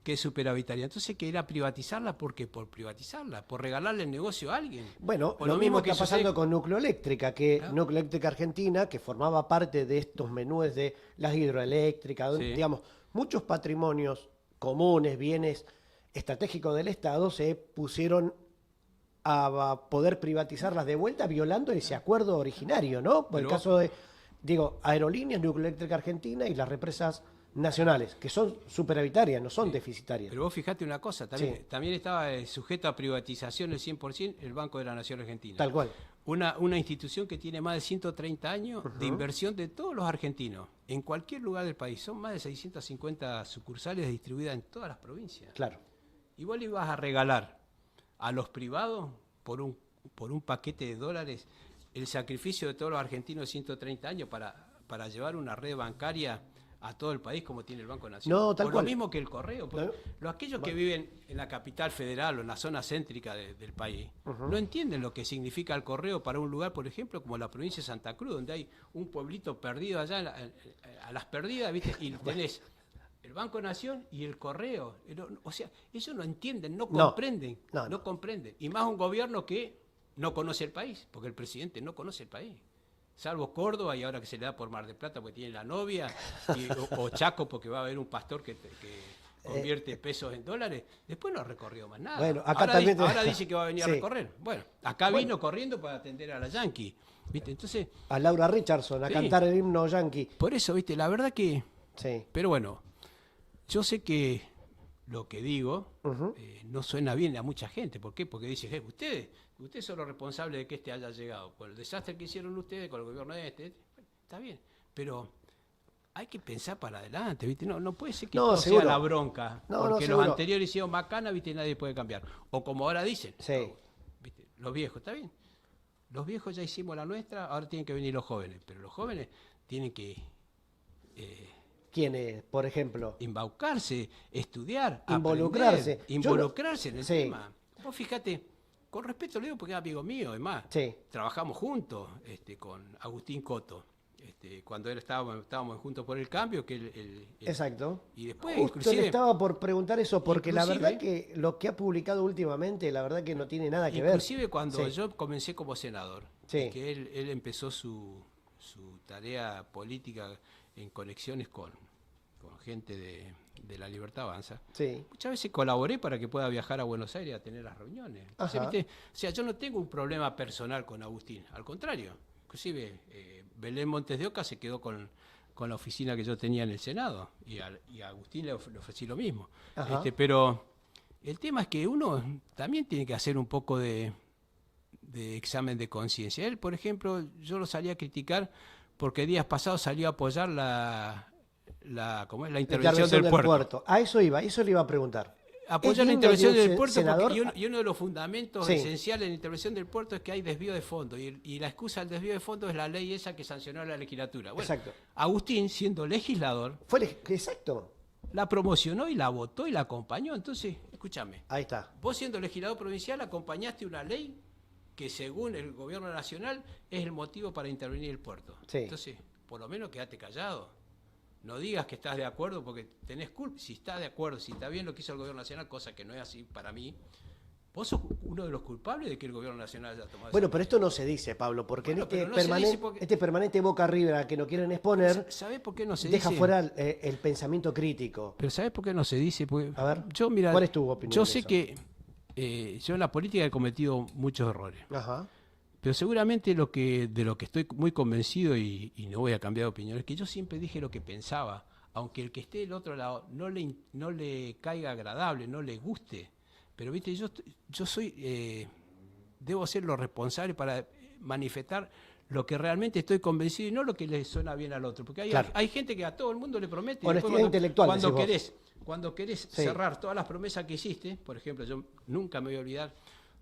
Speaker 4: que es superavitaria. Entonces, que era privatizarla, ¿por qué? Por privatizarla, por regalarle el negocio a alguien.
Speaker 1: Bueno,
Speaker 4: O
Speaker 1: lo mismo
Speaker 4: que
Speaker 1: está pasando
Speaker 4: sucede
Speaker 1: con Núcleo Eléctrica, que
Speaker 4: Claro.
Speaker 1: Núcleo Eléctrica Argentina, que formaba parte de estos menúes de las hidroeléctricas,
Speaker 4: Sí.
Speaker 1: digamos, muchos patrimonios comunes, bienes estratégicos del Estado se pusieron a poder privatizarlas de vuelta violando ese acuerdo originario, ¿no? Por el
Speaker 4: Pero-
Speaker 1: caso de, Aerolíneas, Núcleo Eléctrica Argentina y las represas nacionales, que son superavitarias, no son deficitarias.
Speaker 4: Pero vos fijate una cosa, también,
Speaker 1: Sí.
Speaker 4: también estaba sujeto a privatización el 100% el Banco de la Nación Argentina.
Speaker 1: Tal cual.
Speaker 4: Una institución que tiene más de 130 años de inversión de todos los argentinos, en cualquier lugar del país. Son más de 650 sucursales distribuidas en todas las provincias.
Speaker 1: Claro.
Speaker 4: Y vos le ibas a regalar a los privados, por un paquete de dólares, el sacrificio de todos los argentinos de 130 años para llevar una red bancaria a todo el país como tiene el Banco Nacional.
Speaker 1: No, tal
Speaker 4: o
Speaker 1: cual.
Speaker 4: lo mismo que el correo. Porque
Speaker 1: No.
Speaker 4: aquellos que viven en la capital federal o en la zona céntrica del país no entienden lo que significa el correo para un lugar, por ejemplo, como la provincia de Santa Cruz, donde hay un pueblito perdido allá, a las perdidas, ¿viste? Y tenés el Banco Nación y el correo. O sea, ellos no entienden, no comprenden.
Speaker 1: No.
Speaker 4: Comprenden. Y más un gobierno que no conoce el país, porque el presidente no conoce el país. Salvo Córdoba, y ahora que se le da por Mar del Plata porque tiene la novia, o Chaco porque va a haber un pastor que convierte pesos en dólares, después no recorrió más nada.
Speaker 1: Bueno, acá
Speaker 4: ahora,
Speaker 1: también
Speaker 4: ahora dice que va a venir
Speaker 1: Sí.
Speaker 4: a recorrer. Bueno, acá vino corriendo para atender a la Yankee. ¿Viste? Entonces,
Speaker 1: A Laura Richardson, a
Speaker 4: Sí.
Speaker 1: cantar el himno yankee.
Speaker 4: por eso, ¿viste? La verdad que...
Speaker 1: Sí.
Speaker 4: Pero bueno, yo sé que lo que digo no suena bien a mucha gente. ¿Por qué? Porque dice, ustedes son los responsables de que este haya llegado. Por el desastre que hicieron ustedes con el gobierno de este. Está bien, pero hay que pensar para adelante, ¿viste? No puede ser que
Speaker 1: No,
Speaker 4: todo
Speaker 1: seguro.
Speaker 4: sea la bronca.
Speaker 1: No,
Speaker 4: porque los
Speaker 1: seguro.
Speaker 4: anteriores hicieron macana, ¿viste? Y nadie puede cambiar. O como ahora dicen,
Speaker 1: Sí.
Speaker 4: ¿viste? Los viejos, ¿está bien? Los viejos ya hicimos la nuestra, ahora tienen que venir los jóvenes. Pero los jóvenes tienen que...
Speaker 1: ¿Quiénes, por ejemplo?
Speaker 4: embaucarse, estudiar,
Speaker 1: Involucrarse.
Speaker 4: aprender, involucrarse en el
Speaker 1: Sí.
Speaker 4: tema. Vos fíjate, con respeto le digo porque es amigo mío, es más,
Speaker 1: Sí.
Speaker 4: trabajamos juntos con Agustín Coto, cuando estábamos juntos por el cambio, que él-
Speaker 1: Exacto.
Speaker 4: y después
Speaker 1: Justo
Speaker 4: inclusive
Speaker 1: le estaba por preguntar eso, porque la
Speaker 4: inclusive-
Speaker 1: verdad que lo que ha publicado últimamente, la verdad que no tiene nada que ver.
Speaker 4: inclusive cuando
Speaker 1: Sí.
Speaker 4: yo comencé como senador,
Speaker 1: Sí.
Speaker 4: y que él empezó su tarea política en conexiones con gente de la Libertad Avanza.
Speaker 1: Sí.
Speaker 4: Muchas veces colaboré para que pueda viajar a Buenos Aires a tener las reuniones. Entonces,
Speaker 1: Ajá.
Speaker 4: ¿viste? O sea, yo no tengo un problema personal con Agustín, al contrario. Inclusive, Belén Montes de Oca se quedó con la oficina que yo tenía en el Senado, y a Agustín le ofrecí lo mismo.
Speaker 1: Ajá.
Speaker 4: Pero el tema es que uno también tiene que hacer un poco de examen de conciencia. Él, por ejemplo, yo lo salí a criticar porque días pasados salió a apoyar ¿cómo es? La intervención del puerto.
Speaker 1: A eso le iba a preguntar.
Speaker 4: Apoyar
Speaker 1: Es
Speaker 4: la
Speaker 1: digno de
Speaker 4: intervención
Speaker 1: un
Speaker 4: del puerto
Speaker 1: senador.
Speaker 4: porque, y uno de los fundamentos
Speaker 1: Sí.
Speaker 4: esenciales de la intervención del puerto es que hay desvío de fondos y la excusa del desvío de fondos es la ley esa que sancionó la legislatura. Bueno,
Speaker 1: Exacto.
Speaker 4: Agustín, siendo legislador,
Speaker 1: Exacto.
Speaker 4: la promocionó y la votó y la acompañó. Entonces, escúchame,
Speaker 1: Ahí está.
Speaker 4: vos siendo legislador provincial acompañaste una ley que según el gobierno nacional es el motivo para intervenir el puerto.
Speaker 1: Sí.
Speaker 4: Entonces, por lo menos quédate callado. No digas que estás de acuerdo porque tenés culpa. Si estás de acuerdo, si está bien lo que hizo el gobierno nacional, cosa que no es así para mí, vos sos uno de los culpables de que el gobierno nacional haya tomado
Speaker 1: Bueno,
Speaker 4: esa
Speaker 1: pero esto no se dice, Pablo, porque
Speaker 4: Bueno,
Speaker 1: en
Speaker 4: pero no se dice porque-
Speaker 1: este permanente boca arriba que no quieren exponer,
Speaker 4: ¿Sabés por qué no se
Speaker 1: deja
Speaker 4: dice?
Speaker 1: fuera el pensamiento crítico.
Speaker 4: Pero ¿sabés por qué no se dice? Porque
Speaker 1: A ver,
Speaker 4: yo, mira,
Speaker 1: ¿cuál es tu opinión
Speaker 4: yo
Speaker 1: de
Speaker 4: sé
Speaker 1: eso?
Speaker 4: que yo en la política he cometido muchos errores.
Speaker 1: Ajá.
Speaker 4: Pero seguramente de lo que estoy muy convencido y no voy a cambiar de opinión es que yo siempre dije lo que pensaba, aunque el que esté del otro lado no le caiga agradable, no le guste. Pero viste, yo soy debo ser lo responsable para manifestar lo que realmente estoy convencido y no lo que le suena bien al otro. Porque
Speaker 1: Claro.
Speaker 4: hay gente que a todo el mundo le promete.
Speaker 1: Honestidad
Speaker 4: después
Speaker 1: intelectual,
Speaker 4: cuando
Speaker 1: decís vos.
Speaker 4: cuando querés
Speaker 1: Sí.
Speaker 4: cerrar todas las promesas que hiciste, por ejemplo, yo nunca me voy a olvidar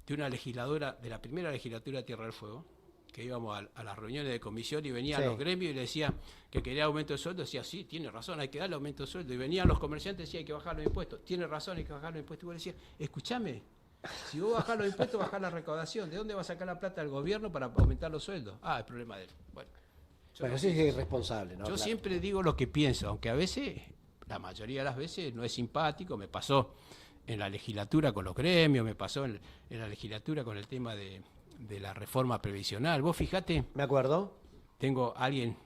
Speaker 4: de una legisladora, de la primera legislatura de Tierra del Fuego, que íbamos a las reuniones de comisión y venían
Speaker 1: Sí.
Speaker 4: los gremios y le decía que quería aumento de sueldo, decía, sí, tiene razón, hay que darle aumento de sueldo. Y venían los comerciantes y decían, hay que bajar los impuestos, tiene razón, hay que bajar los impuestos. Y vos le decías, escúchame, Si vos bajás los impuestos, bajás la recaudación. ¿De dónde va a sacar la plata el gobierno para aumentar los sueldos? Es problema de él.
Speaker 1: Bueno, sí es irresponsable, ¿no?
Speaker 4: Yo
Speaker 1: Claro.
Speaker 4: siempre digo lo que pienso, aunque a veces, la mayoría de las veces, no es simpático. Me pasó en la legislatura con los gremios, me pasó en la legislatura con el tema de la reforma previsional. Vos fijate,
Speaker 1: ¿Me acuerdo?
Speaker 4: tengo alguien,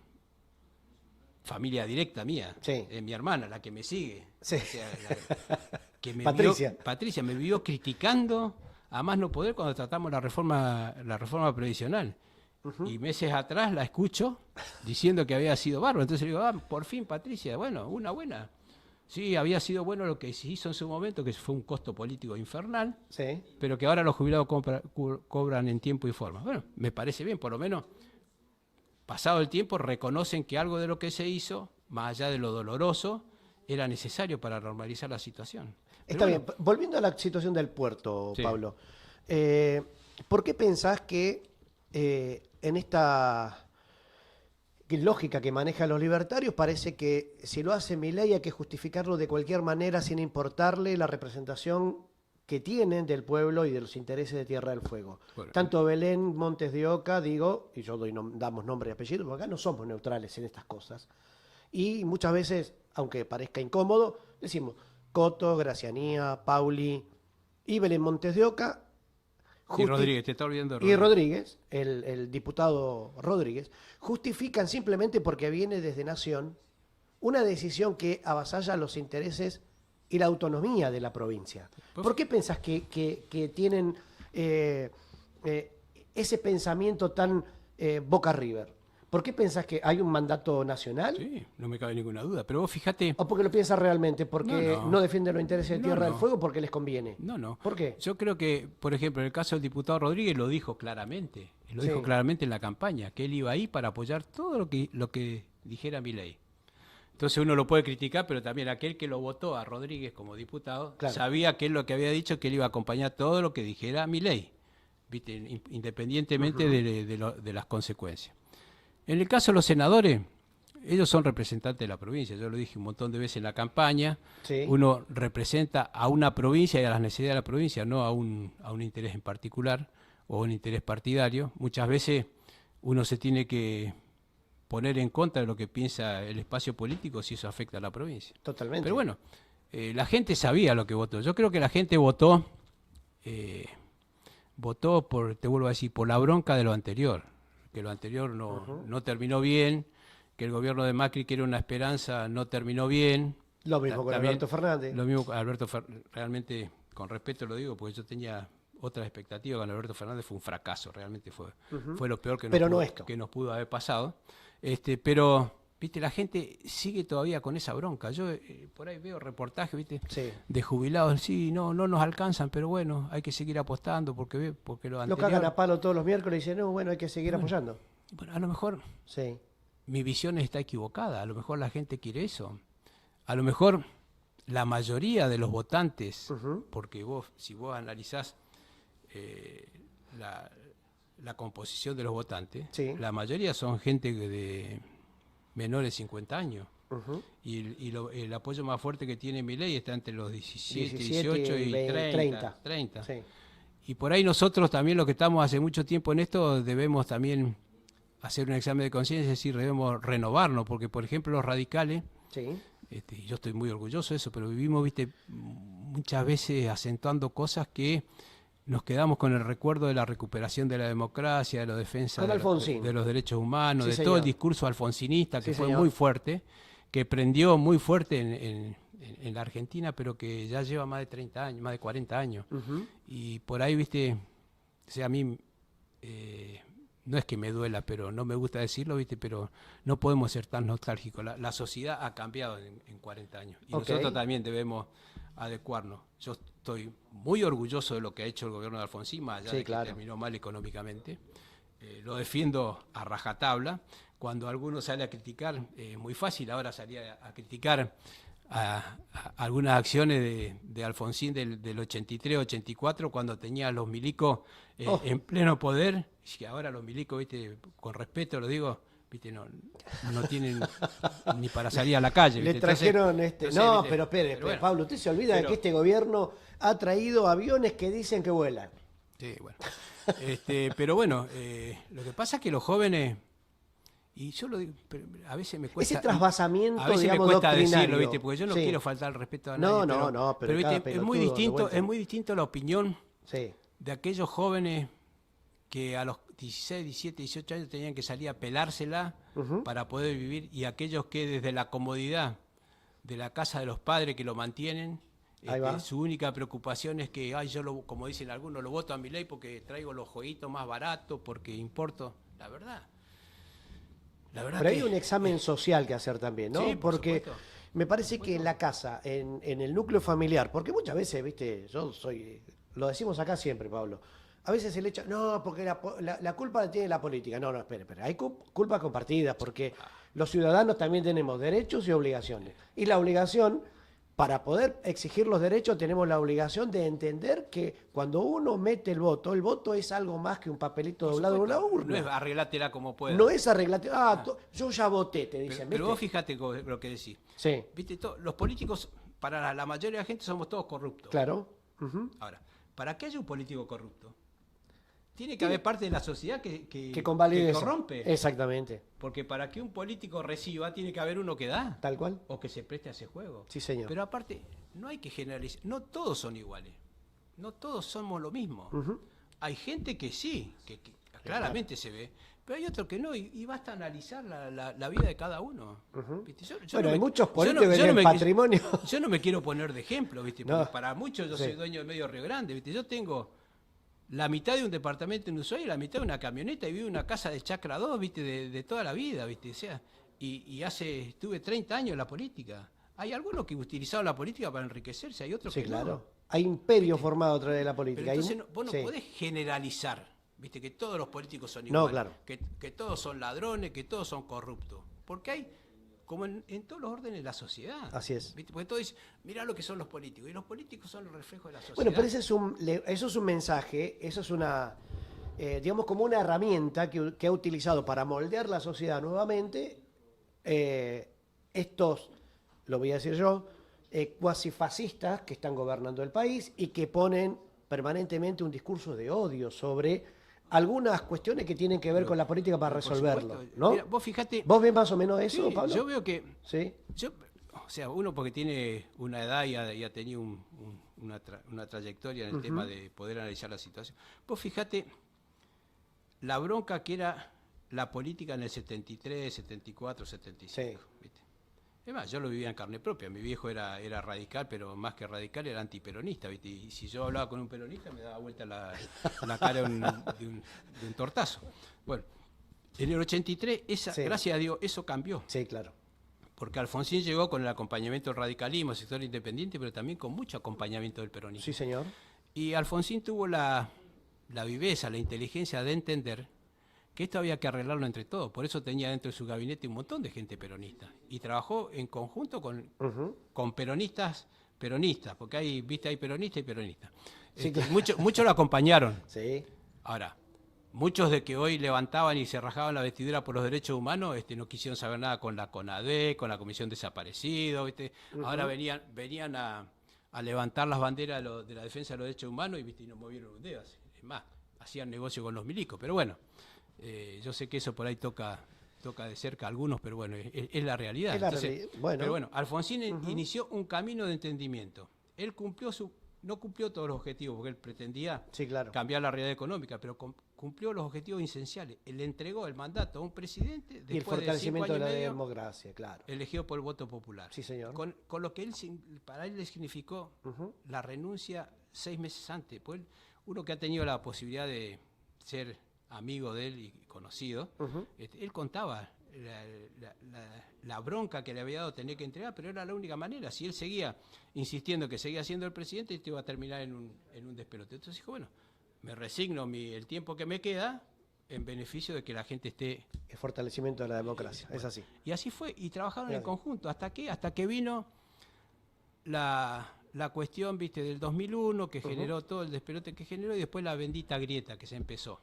Speaker 4: familia directa mía,
Speaker 1: Sí.
Speaker 4: mi hermana, la que me sigue.
Speaker 1: Sí.
Speaker 4: O sea, que me
Speaker 1: Patricia.
Speaker 4: Patricia me vio criticando a más no poder cuando tratamos la reforma previsional. Y meses atrás la escucho diciendo que había sido bárbaro. Entonces le digo, por fin, Patricia, bueno, una buena. Sí, había sido bueno lo que se hizo en su momento, que fue un costo político infernal,
Speaker 1: Sí.
Speaker 4: pero que ahora los jubilados cobran en tiempo y forma. Bueno, me parece bien, por lo menos, pasado el tiempo, reconocen que algo de lo que se hizo, más allá de lo doloroso, era necesario para normalizar la situación.
Speaker 1: Está
Speaker 4: Pero
Speaker 1: bien. Volviendo a la situación del puerto,
Speaker 4: Sí.
Speaker 1: Pablo, ¿por qué pensás que en esta lógica que manejan los libertarios parece que si lo hace Milei hay que justificarlo de cualquier manera sin importarle la representación que tienen del pueblo y de los intereses de Tierra del Fuego?
Speaker 4: Bueno.
Speaker 1: Tanto Belén Montes de Oca, digo, y yo damos nombre y apellido, porque acá no somos neutrales en estas cosas. Y muchas veces, aunque parezca incómodo, decimos Coto, Gracianía, Pauli y Belén Montes de Oca.
Speaker 4: Y Rodríguez, te está olvidando de
Speaker 1: Y Rodríguez, el diputado Rodríguez, justifican simplemente porque viene desde Nación una decisión que avasalla los intereses y la autonomía de la provincia. ¿Por qué pensás que tienen ese pensamiento tan Boca River? ¿Por qué pensás que hay un mandato nacional?
Speaker 4: Sí, no me cabe ninguna duda. Pero vos fijate...
Speaker 1: ¿O porque lo piensas realmente? ¿Porque no defienden los intereses de
Speaker 4: No,
Speaker 1: Tierra del
Speaker 4: no.
Speaker 1: Fuego? ¿Porque les conviene?
Speaker 4: No.
Speaker 1: ¿Por qué?
Speaker 4: Yo creo que, por ejemplo, en el caso del diputado Rodríguez lo dijo claramente. Lo dijo
Speaker 1: Sí.
Speaker 4: claramente en la campaña, que él iba ahí para apoyar todo lo que dijera Milei. Entonces uno lo puede criticar, pero también aquel que lo votó a Rodríguez como diputado
Speaker 1: Claro.
Speaker 4: sabía que él lo que había dicho, que él iba a acompañar todo lo que dijera Milei, ¿viste? Independientemente de las consecuencias. En el caso de los senadores, ellos son representantes de la provincia. Yo lo dije un montón de veces en la campaña.
Speaker 1: Sí.
Speaker 4: Uno representa a una provincia y a las necesidades de la provincia, no a un interés en particular o un interés partidario. Muchas veces uno se tiene que poner en contra de lo que piensa el espacio político si eso afecta a la provincia.
Speaker 1: Totalmente.
Speaker 4: Pero bueno, la gente sabía lo que votó. Yo creo que la gente votó por, te vuelvo a decir, por la bronca de lo anterior. Que lo anterior no terminó bien, que el gobierno de Macri, que era una esperanza, no terminó bien.
Speaker 1: Lo mismo con
Speaker 4: También,
Speaker 1: Alberto Fernández.
Speaker 4: Lo mismo con Alberto Fernández, realmente, con respeto lo digo, porque yo tenía otras expectativas con Alberto Fernández, fue un fracaso, realmente fue lo peor que nos pudo haber pasado. Pero, viste, la gente sigue todavía con esa bronca. Yo por ahí veo reportajes, viste,
Speaker 1: Sí.
Speaker 4: de jubilados, sí, no nos alcanzan, pero bueno, hay que seguir apostando porque lo
Speaker 1: Lo
Speaker 4: anterior...
Speaker 1: cagan a palo todos los miércoles y dicen, no, bueno, hay que seguir apoyando.
Speaker 4: Bueno, a lo mejor
Speaker 1: Sí.
Speaker 4: mi visión está equivocada, a lo mejor la gente quiere eso. A lo mejor la mayoría de los votantes, porque si vos analizás la composición de los votantes,
Speaker 1: Sí.
Speaker 4: la mayoría son gente de menores de 50 años. Y el apoyo más fuerte que tiene Milei está entre los 17, 18 y 30.
Speaker 1: Sí.
Speaker 4: Y por ahí nosotros también, los que estamos hace mucho tiempo en esto, debemos también hacer un examen de conciencia, es decir, debemos renovarnos, porque por ejemplo los radicales,
Speaker 1: Sí.
Speaker 4: yo estoy muy orgulloso de eso, pero vivimos, viste, muchas veces acentuando cosas que nos quedamos con el recuerdo de la recuperación de la democracia, de la defensa de los derechos humanos, de todo el discurso alfonsinista que fue muy fuerte, que prendió muy fuerte en la Argentina, pero que ya lleva más de 30 años, más de 40 años. Y por ahí, viste, o sea, a mí no es que me duela, pero no me gusta decirlo, viste, pero no podemos ser tan nostálgicos. La sociedad ha cambiado en 40 años y nosotros también debemos adecuarnos. Yo estoy muy orgulloso de lo que ha hecho el gobierno de Alfonsín, más allá de que terminó mal económicamente. Lo defiendo a rajatabla. Cuando alguno sale a criticar, es muy fácil ahora salir a criticar a algunas acciones de Alfonsín del 83-84, cuando tenía a los milicos en pleno poder, y que ahora los milicos, viste, con respeto lo digo, viste, no tienen ni para salir a la calle. ¿Viste?
Speaker 1: Le trajeron no, pero espere,
Speaker 4: bueno,
Speaker 1: Pablo, usted se olvida de que este gobierno ha traído aviones que dicen que vuelan.
Speaker 4: Sí, bueno. Pero bueno, lo que pasa es que los jóvenes, y yo lo digo, a veces me cuesta...
Speaker 1: Ese trasvasamiento,
Speaker 4: a veces
Speaker 1: digamos,
Speaker 4: me cuesta
Speaker 1: doctrinario.
Speaker 4: decirlo, ¿viste? Porque yo no quiero faltar al respeto a nadie.
Speaker 1: Pero
Speaker 4: ¿viste? Es muy distinto la opinión de aquellos jóvenes que a los 16, 17, 18 años tenían que salir a pelársela para poder vivir, y aquellos que desde la comodidad de la casa de los padres que lo mantienen, su única preocupación es que, como dicen algunos, lo voto a mi ley porque traigo los jueguitos más baratos, porque importo. La verdad
Speaker 1: pero hay un examen social que hacer también, ¿no?
Speaker 4: Sí,
Speaker 1: porque me parece que en la casa, en el núcleo familiar, porque muchas veces, viste, lo decimos acá siempre, Pablo, a veces se le echa, no, porque la culpa la tiene la política. No, espere, hay culpas compartidas, porque los ciudadanos también tenemos derechos y obligaciones. Y la obligación, para poder exigir los derechos, tenemos la obligación de entender que cuando uno mete el voto es algo más que un papelito doblado en una urna.
Speaker 4: No es arreglátela como pueda.
Speaker 1: No es arreglátela, yo ya voté, te dicen.
Speaker 4: Pero vos fíjate lo que decís.
Speaker 1: Sí.
Speaker 4: ¿Viste? Los políticos, para la mayoría de la gente, somos todos corruptos.
Speaker 1: Claro.
Speaker 4: Ahora, ¿para qué haya un político corrupto? Tiene que haber parte de la sociedad que
Speaker 1: convalide
Speaker 4: corrompe.
Speaker 1: Exactamente.
Speaker 4: Porque para que un político reciba, tiene que haber uno que da.
Speaker 1: Tal cual.
Speaker 4: O que se preste a ese juego.
Speaker 1: Sí, señor.
Speaker 4: Pero aparte, no hay que generalizar. No todos son iguales. No todos somos lo mismo. Hay gente que sí, que claramente se ve. Pero hay otros que no. Y basta analizar la vida de cada uno. ¿Viste?
Speaker 1: Hay muchos políticos que tienen patrimonio.
Speaker 4: Yo no me quiero poner de ejemplo, ¿viste? Porque para muchos yo soy dueño de medio Río Grande, ¿viste? Yo tengo la mitad de un departamento en Ushuaia y la mitad de una camioneta y vivo en una casa de Chacra 2, ¿viste? De toda la vida, ¿viste? O sea, estuve 30 años en la política. Hay algunos que utilizaron la política para enriquecerse, hay otros que
Speaker 1: claro.
Speaker 4: no.
Speaker 1: Hay imperio formado a través de la política.
Speaker 4: Pero entonces vos no podés generalizar, ¿viste? Que todos los políticos son
Speaker 1: No,
Speaker 4: iguales.
Speaker 1: claro.
Speaker 4: Que todos son ladrones, que todos son corruptos. Porque hay, como en todos los órdenes de la sociedad.
Speaker 1: Así es.
Speaker 4: ¿Viste? Porque todos dicen, mirá lo que son los políticos. Y los políticos son el reflejo de la sociedad.
Speaker 1: Bueno, pero eso es un mensaje, eso es una, digamos, como una herramienta que ha utilizado para moldear la sociedad nuevamente estos, lo voy a decir yo, cuasi fascistas que están gobernando el país y que ponen permanentemente un discurso de odio sobre algunas cuestiones que tienen que ver con la política para resolverlo, ¿no?
Speaker 4: Mira, vos fíjate.
Speaker 1: ¿Vos ves más o menos eso,
Speaker 4: sí,
Speaker 1: Pablo?
Speaker 4: Yo veo que.
Speaker 1: Sí.
Speaker 4: O sea, uno porque tiene una edad y ha tenido una trayectoria en el tema de poder analizar la situación. Vos fíjate la bronca que era la política en el 73, 74, 75.
Speaker 1: Sí.
Speaker 4: ¿Viste? Es más, yo lo vivía en carne propia. Mi viejo era radical, pero más que radical era antiperonista, ¿viste? Y si yo hablaba con un peronista me daba vuelta la cara de un tortazo. Bueno, en el 83, gracias a Dios, eso cambió.
Speaker 1: Sí, claro.
Speaker 4: Porque Alfonsín llegó con el acompañamiento del radicalismo, sector independiente, pero también con mucho acompañamiento del peronismo.
Speaker 1: Sí, señor.
Speaker 4: Y Alfonsín tuvo la viveza, la inteligencia de entender que esto había que arreglarlo entre todos. Por eso tenía dentro de su gabinete un montón de gente peronista. Y trabajó en conjunto con peronistas, porque hay peronistas y peronistas.
Speaker 1: Sí, claro.
Speaker 4: Muchos lo acompañaron.
Speaker 1: Sí.
Speaker 4: Ahora, muchos de que hoy levantaban y se rajaban la vestidura por los derechos humanos, no quisieron saber nada con la CONADE, con la Comisión Desaparecidos, ¿viste? Ahora venían a levantar las banderas de la defensa de los derechos humanos y no movieron un dedo. Es más, hacían negocio con los milicos. Pero bueno, yo sé que eso por ahí toca de cerca a algunos, pero bueno, es la realidad. Pero bueno, Alfonsín inició un camino de entendimiento. Él no cumplió todos los objetivos, porque él pretendía cambiar la realidad económica, pero cumplió los objetivos esenciales. Él entregó el mandato a un presidente
Speaker 1: y el fortalecimiento de la democracia, claro.
Speaker 4: Elegido por el voto popular.
Speaker 1: Sí, señor.
Speaker 4: Con lo que para él le significó la renuncia 6 meses antes. Pues uno que ha tenido la posibilidad de ser amigo de él y conocido, él contaba la bronca que le había dado tener que entregar, pero era la única manera. Si él seguía insistiendo que seguía siendo el presidente, esto iba a terminar en un despelote. Entonces dijo, bueno, me resigno el tiempo que me queda en beneficio de que la gente esté...
Speaker 1: El fortalecimiento de la democracia, es así.
Speaker 4: Y así fue, y trabajaron en conjunto. ¿Hasta que vino la cuestión, viste, del 2001, que generó todo el despelote que generó, y después la bendita grieta que se empezó.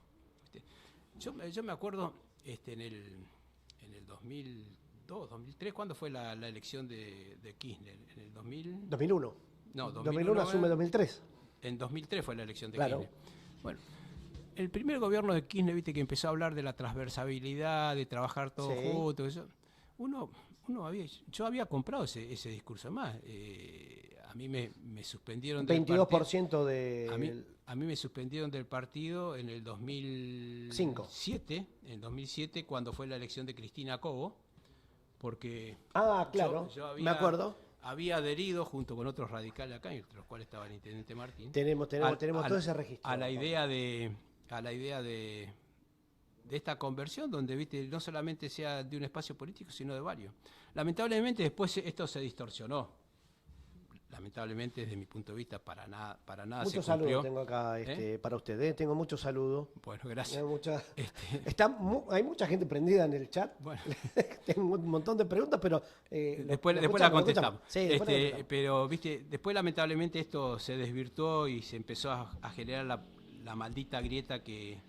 Speaker 4: Yo me acuerdo en el 2002, 2003, ¿cuándo fue la elección de Kirchner? ¿En el 2000?
Speaker 1: 2001.
Speaker 4: No,
Speaker 1: 2001 asume 2003.
Speaker 4: En 2003 fue la elección de
Speaker 1: Claro.
Speaker 4: Kirchner. Bueno, el primer gobierno de Kirchner, viste, que empezó a hablar de la transversabilidad, de trabajar todos
Speaker 1: Sí.
Speaker 4: juntos, eso. Yo había comprado ese discurso más. A mí me suspendieron del partido.
Speaker 1: 22% de...
Speaker 4: A mí me suspendieron del partido en el 2007, en 2007 cuando fue la elección de Cristina Cobo, porque
Speaker 1: claro, me acuerdo.
Speaker 4: había adherido junto con otros radicales acá, entre los cuales estaba el intendente Martín.
Speaker 1: Tenemos todo ese registro.
Speaker 4: A la idea de esta conversión, donde viste no solamente sea de un espacio político, sino de varios. Lamentablemente después esto se distorsionó. Lamentablemente, desde mi punto de vista, para nada
Speaker 1: Muchos
Speaker 4: se cumplió.
Speaker 1: saludos tengo acá para ustedes. Tengo muchos saludos.
Speaker 4: Bueno, gracias.
Speaker 1: Hay mucha gente prendida en el chat.
Speaker 4: Bueno.
Speaker 1: Tengo un montón de preguntas, pero
Speaker 4: después la contestamos.
Speaker 1: Sí, después la contestamos.
Speaker 4: Pero viste, después lamentablemente esto se desvirtuó y se empezó a generar la maldita grieta que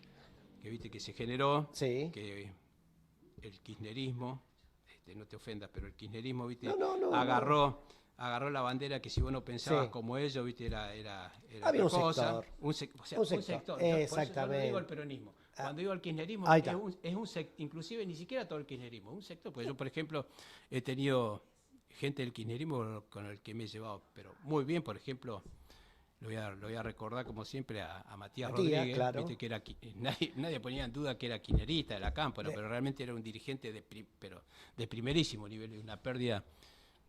Speaker 4: viste que se generó,
Speaker 1: Sí.
Speaker 4: que el kirchnerismo, no te ofendas, pero el kirchnerismo, viste,
Speaker 1: No.
Speaker 4: agarró la bandera que si vos no pensabas
Speaker 1: Sí.
Speaker 4: como ellos, viste, era
Speaker 1: Había
Speaker 4: otra
Speaker 1: un
Speaker 4: cosa.
Speaker 1: sector.
Speaker 4: Un sector. Por eso yo no digo el peronismo. Cuando digo el kirchnerismo,
Speaker 1: Ahí está.
Speaker 4: es un sector, inclusive ni siquiera todo el kirchnerismo, un sector. Pues yo, por ejemplo, he tenido gente del kirchnerismo con el que me he llevado, pero muy bien, por ejemplo, lo voy a recordar como siempre a Matías Rodríguez,
Speaker 1: claro.
Speaker 4: viste, que era nadie ponía en duda que era kirchnerista de la Cámpora, pero realmente era un dirigente de primerísimo nivel, una pérdida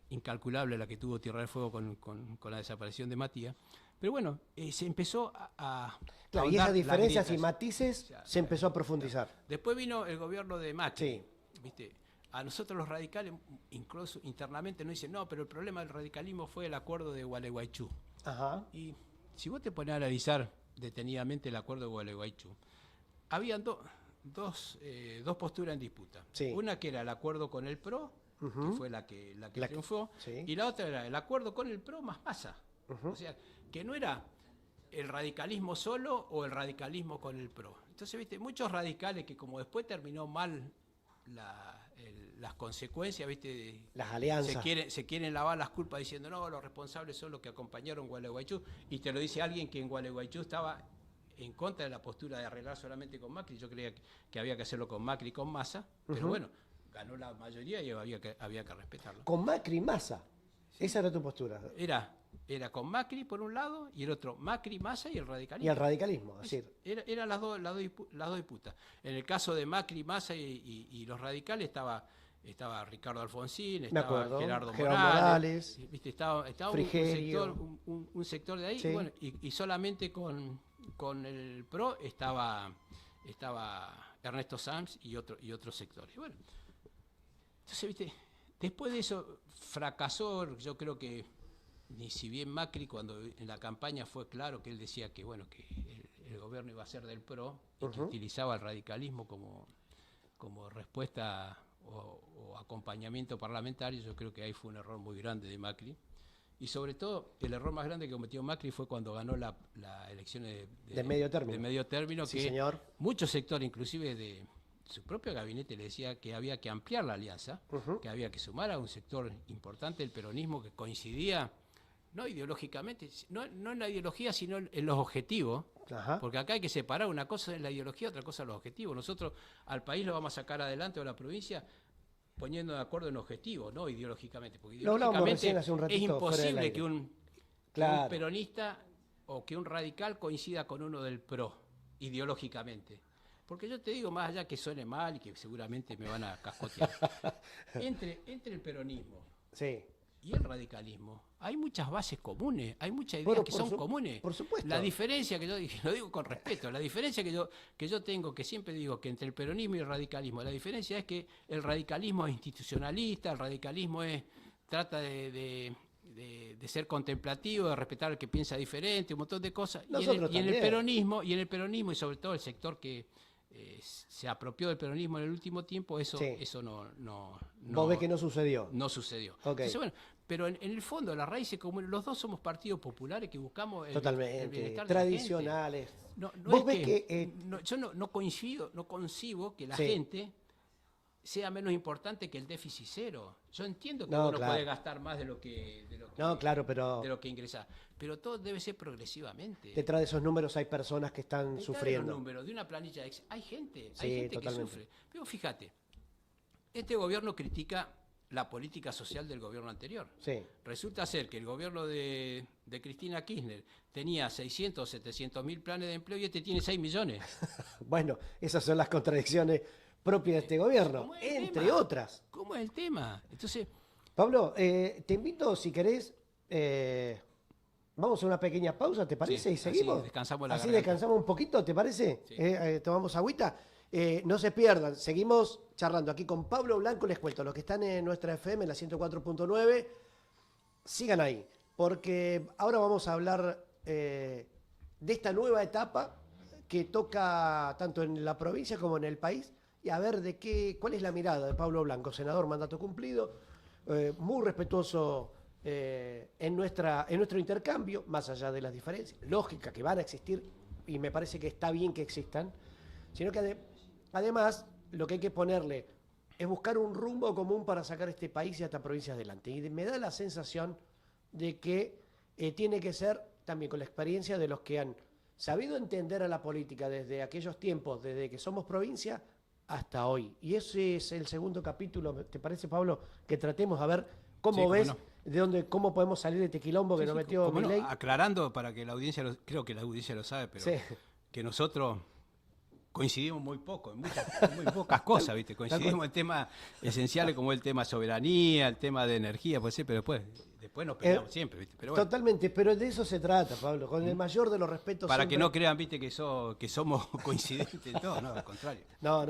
Speaker 4: incalculable la que tuvo Tierra del Fuego con la desaparición de Matías. Pero bueno, se empezó a
Speaker 1: Claro, y esas diferencias y matices se empezó a profundizar.
Speaker 4: Después vino el gobierno de Macri.
Speaker 1: Sí.
Speaker 4: ¿Viste? A nosotros los radicales, incluso internamente, nos dicen, no, pero el problema del radicalismo fue el acuerdo de Gualeguaychú.
Speaker 1: Ajá.
Speaker 4: Y si vos te pones a analizar detenidamente el acuerdo de Gualeguaychú, habían dos posturas en disputa.
Speaker 1: Sí.
Speaker 4: Una que era el acuerdo con el PRO, que fue la que triunfó,
Speaker 1: sí.
Speaker 4: y la otra era el acuerdo con el PRO más Massa. O sea, que no era el radicalismo solo o el radicalismo con el PRO. Entonces, viste, muchos radicales que como después terminó mal las consecuencias, viste,
Speaker 1: Las alianzas.
Speaker 4: se quieren lavar las culpas diciendo, no, los responsables son los que acompañaron Gualeguaychú, y te lo dice alguien que en Gualeguaychú estaba en contra de la postura de arreglar solamente con Macri. Yo creía que había que hacerlo con Macri y con Massa, pero bueno, ganó la mayoría y había que respetarlo.
Speaker 1: Con Macri y Massa. Esa era tu postura.
Speaker 4: Era con Macri por un lado y el otro Macri, Massa y el radicalismo.
Speaker 1: Y el radicalismo, es decir.
Speaker 4: Eran las dos disputas. En el caso de Macri, Massa y los radicales estaba Ricardo Alfonsín, estaba Gerardo Morales, ¿viste? Estaba un sector de ahí,
Speaker 1: Sí.
Speaker 4: y, bueno, y solamente con el PRO estaba Ernesto Sanz y otros sectores. Bueno, entonces, viste, después de eso fracasó. Yo creo que ni si bien Macri, cuando en la campaña fue claro que él decía que bueno que el gobierno iba a ser del PRO y que utilizaba el radicalismo como respuesta o acompañamiento parlamentario, yo creo que ahí fue un error muy grande de Macri. Y sobre todo, el error más grande que cometió Macri fue cuando ganó la elección
Speaker 1: de medio término.
Speaker 4: Sí,
Speaker 1: que
Speaker 4: señor. Muchos sectores, inclusive de su propio gabinete, le decía que había que ampliar la alianza, que había que sumar a un sector importante del peronismo que coincidía, no ideológicamente, no en la ideología, sino en los objetivos.
Speaker 1: Ajá.
Speaker 4: Porque acá hay que separar, una cosa es la ideología, otra cosa es los objetivos. Nosotros al país lo vamos a sacar adelante, o a la provincia, poniendo de acuerdo en objetivos, no ideológicamente. Porque ideológicamente es imposible que un peronista o que un radical coincida con uno del PRO, ideológicamente. Porque yo te digo, más allá que suene mal y que seguramente me van a cascotear, entre el peronismo y el radicalismo hay muchas bases comunes, hay muchas ideas que son comunes.
Speaker 1: Por supuesto.
Speaker 4: La diferencia que yo lo digo con respeto, la diferencia que yo tengo, que siempre digo que entre el peronismo y el radicalismo, la diferencia es que el radicalismo es institucionalista, el radicalismo trata de ser contemplativo, de respetar al que piensa diferente, un montón de cosas. Y en el peronismo y sobre todo el sector que se apropió del peronismo en el último tiempo, eso no.
Speaker 1: ¿Vos ves que no sucedió?
Speaker 4: No sucedió.
Speaker 1: Okay.
Speaker 4: Entonces, bueno, pero en el fondo, las raíces comunes, los dos somos partidos populares que buscamos el bienestar
Speaker 1: tradicionales.
Speaker 4: De la gente.
Speaker 1: ¿Vos ves que
Speaker 4: yo no concibo que la gente sea menos importante que el déficit cero. Yo entiendo que
Speaker 1: No,
Speaker 4: uno
Speaker 1: claro.
Speaker 4: puede gastar más de lo que
Speaker 1: No, claro, pero
Speaker 4: de lo que ingresa, pero todo debe ser progresivamente.
Speaker 1: detrás de esos números hay personas que están
Speaker 4: Detrás de
Speaker 1: sufriendo.
Speaker 4: los números de una planilla de Excel, hay gente
Speaker 1: Sí,
Speaker 4: que
Speaker 1: totalmente.
Speaker 4: sufre. Pero fíjate, este gobierno critica la política social del gobierno anterior.
Speaker 1: Sí.
Speaker 4: Resulta ser que el gobierno de Cristina Kirchner tenía 600, 700 mil planes de empleo y este tiene 6 millones.
Speaker 1: Bueno, esas son las contradicciones propias de este gobierno,
Speaker 4: ¿Cómo es el
Speaker 1: entre
Speaker 4: tema?
Speaker 1: otras.
Speaker 4: ¿Cómo es el tema? Entonces,
Speaker 1: Pablo, te invito, si querés, vamos a una pequeña pausa, ¿te parece?
Speaker 4: Sí,
Speaker 1: Y seguimos.
Speaker 4: así descansamos la
Speaker 1: Así
Speaker 4: garganta.
Speaker 1: descansamos un poquito, ¿te parece?
Speaker 4: Sí.
Speaker 1: Tomamos agüita. No se pierdan, seguimos charlando aquí con Pablo Blanco. Les cuento, los que están en nuestra FM, la 104.9, sigan ahí, porque ahora vamos a hablar de esta nueva etapa que toca tanto en la provincia como en el país, y a ver cuál es la mirada de Pablo Blanco, senador, mandato cumplido, muy respetuoso en nuestro intercambio, más allá de las diferencias, lógica que van a existir, y me parece que está bien que existan, sino que además lo que hay que ponerle es buscar un rumbo común para sacar este país y esta provincia adelante. Y me da la sensación de que tiene que ser también con la experiencia de los que han sabido entender a la política desde aquellos tiempos, desde que somos provincia hasta hoy. Y ese es el segundo capítulo, ¿te parece, Pablo? Que tratemos a ver cómo
Speaker 4: Sí, cómo
Speaker 1: ves,
Speaker 4: no.
Speaker 1: cómo podemos salir de este quilombo que
Speaker 4: sí,
Speaker 1: nos
Speaker 4: sí,
Speaker 1: metió
Speaker 4: cómo no,
Speaker 1: Milei.
Speaker 4: aclarando para que la audiencia, creo que la audiencia lo sabe, pero
Speaker 1: Sí.
Speaker 4: que nosotros coincidimos muy poco, en muy pocas cosas, ¿viste? Coincidimos en temas esenciales como el tema soberanía, el tema de energía, pues sí, pero después nos peleamos siempre, ¿viste? Pero bueno,
Speaker 1: Totalmente, pero de eso se trata, Pablo, con el mayor de los respetos.
Speaker 4: para que
Speaker 1: siempre.
Speaker 4: no crean, ¿viste? Que somos coincidentes en todo, no, al contrario.
Speaker 1: No,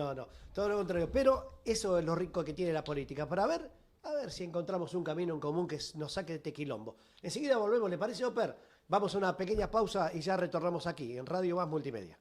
Speaker 1: todo lo contrario. Pero eso es lo rico que tiene la política, para ver si encontramos un camino en común que nos saque de este quilombo. Enseguida volvemos, ¿le parece, Oper? Vamos a una pequeña pausa y ya retornamos aquí, en Radio Más Multimedia.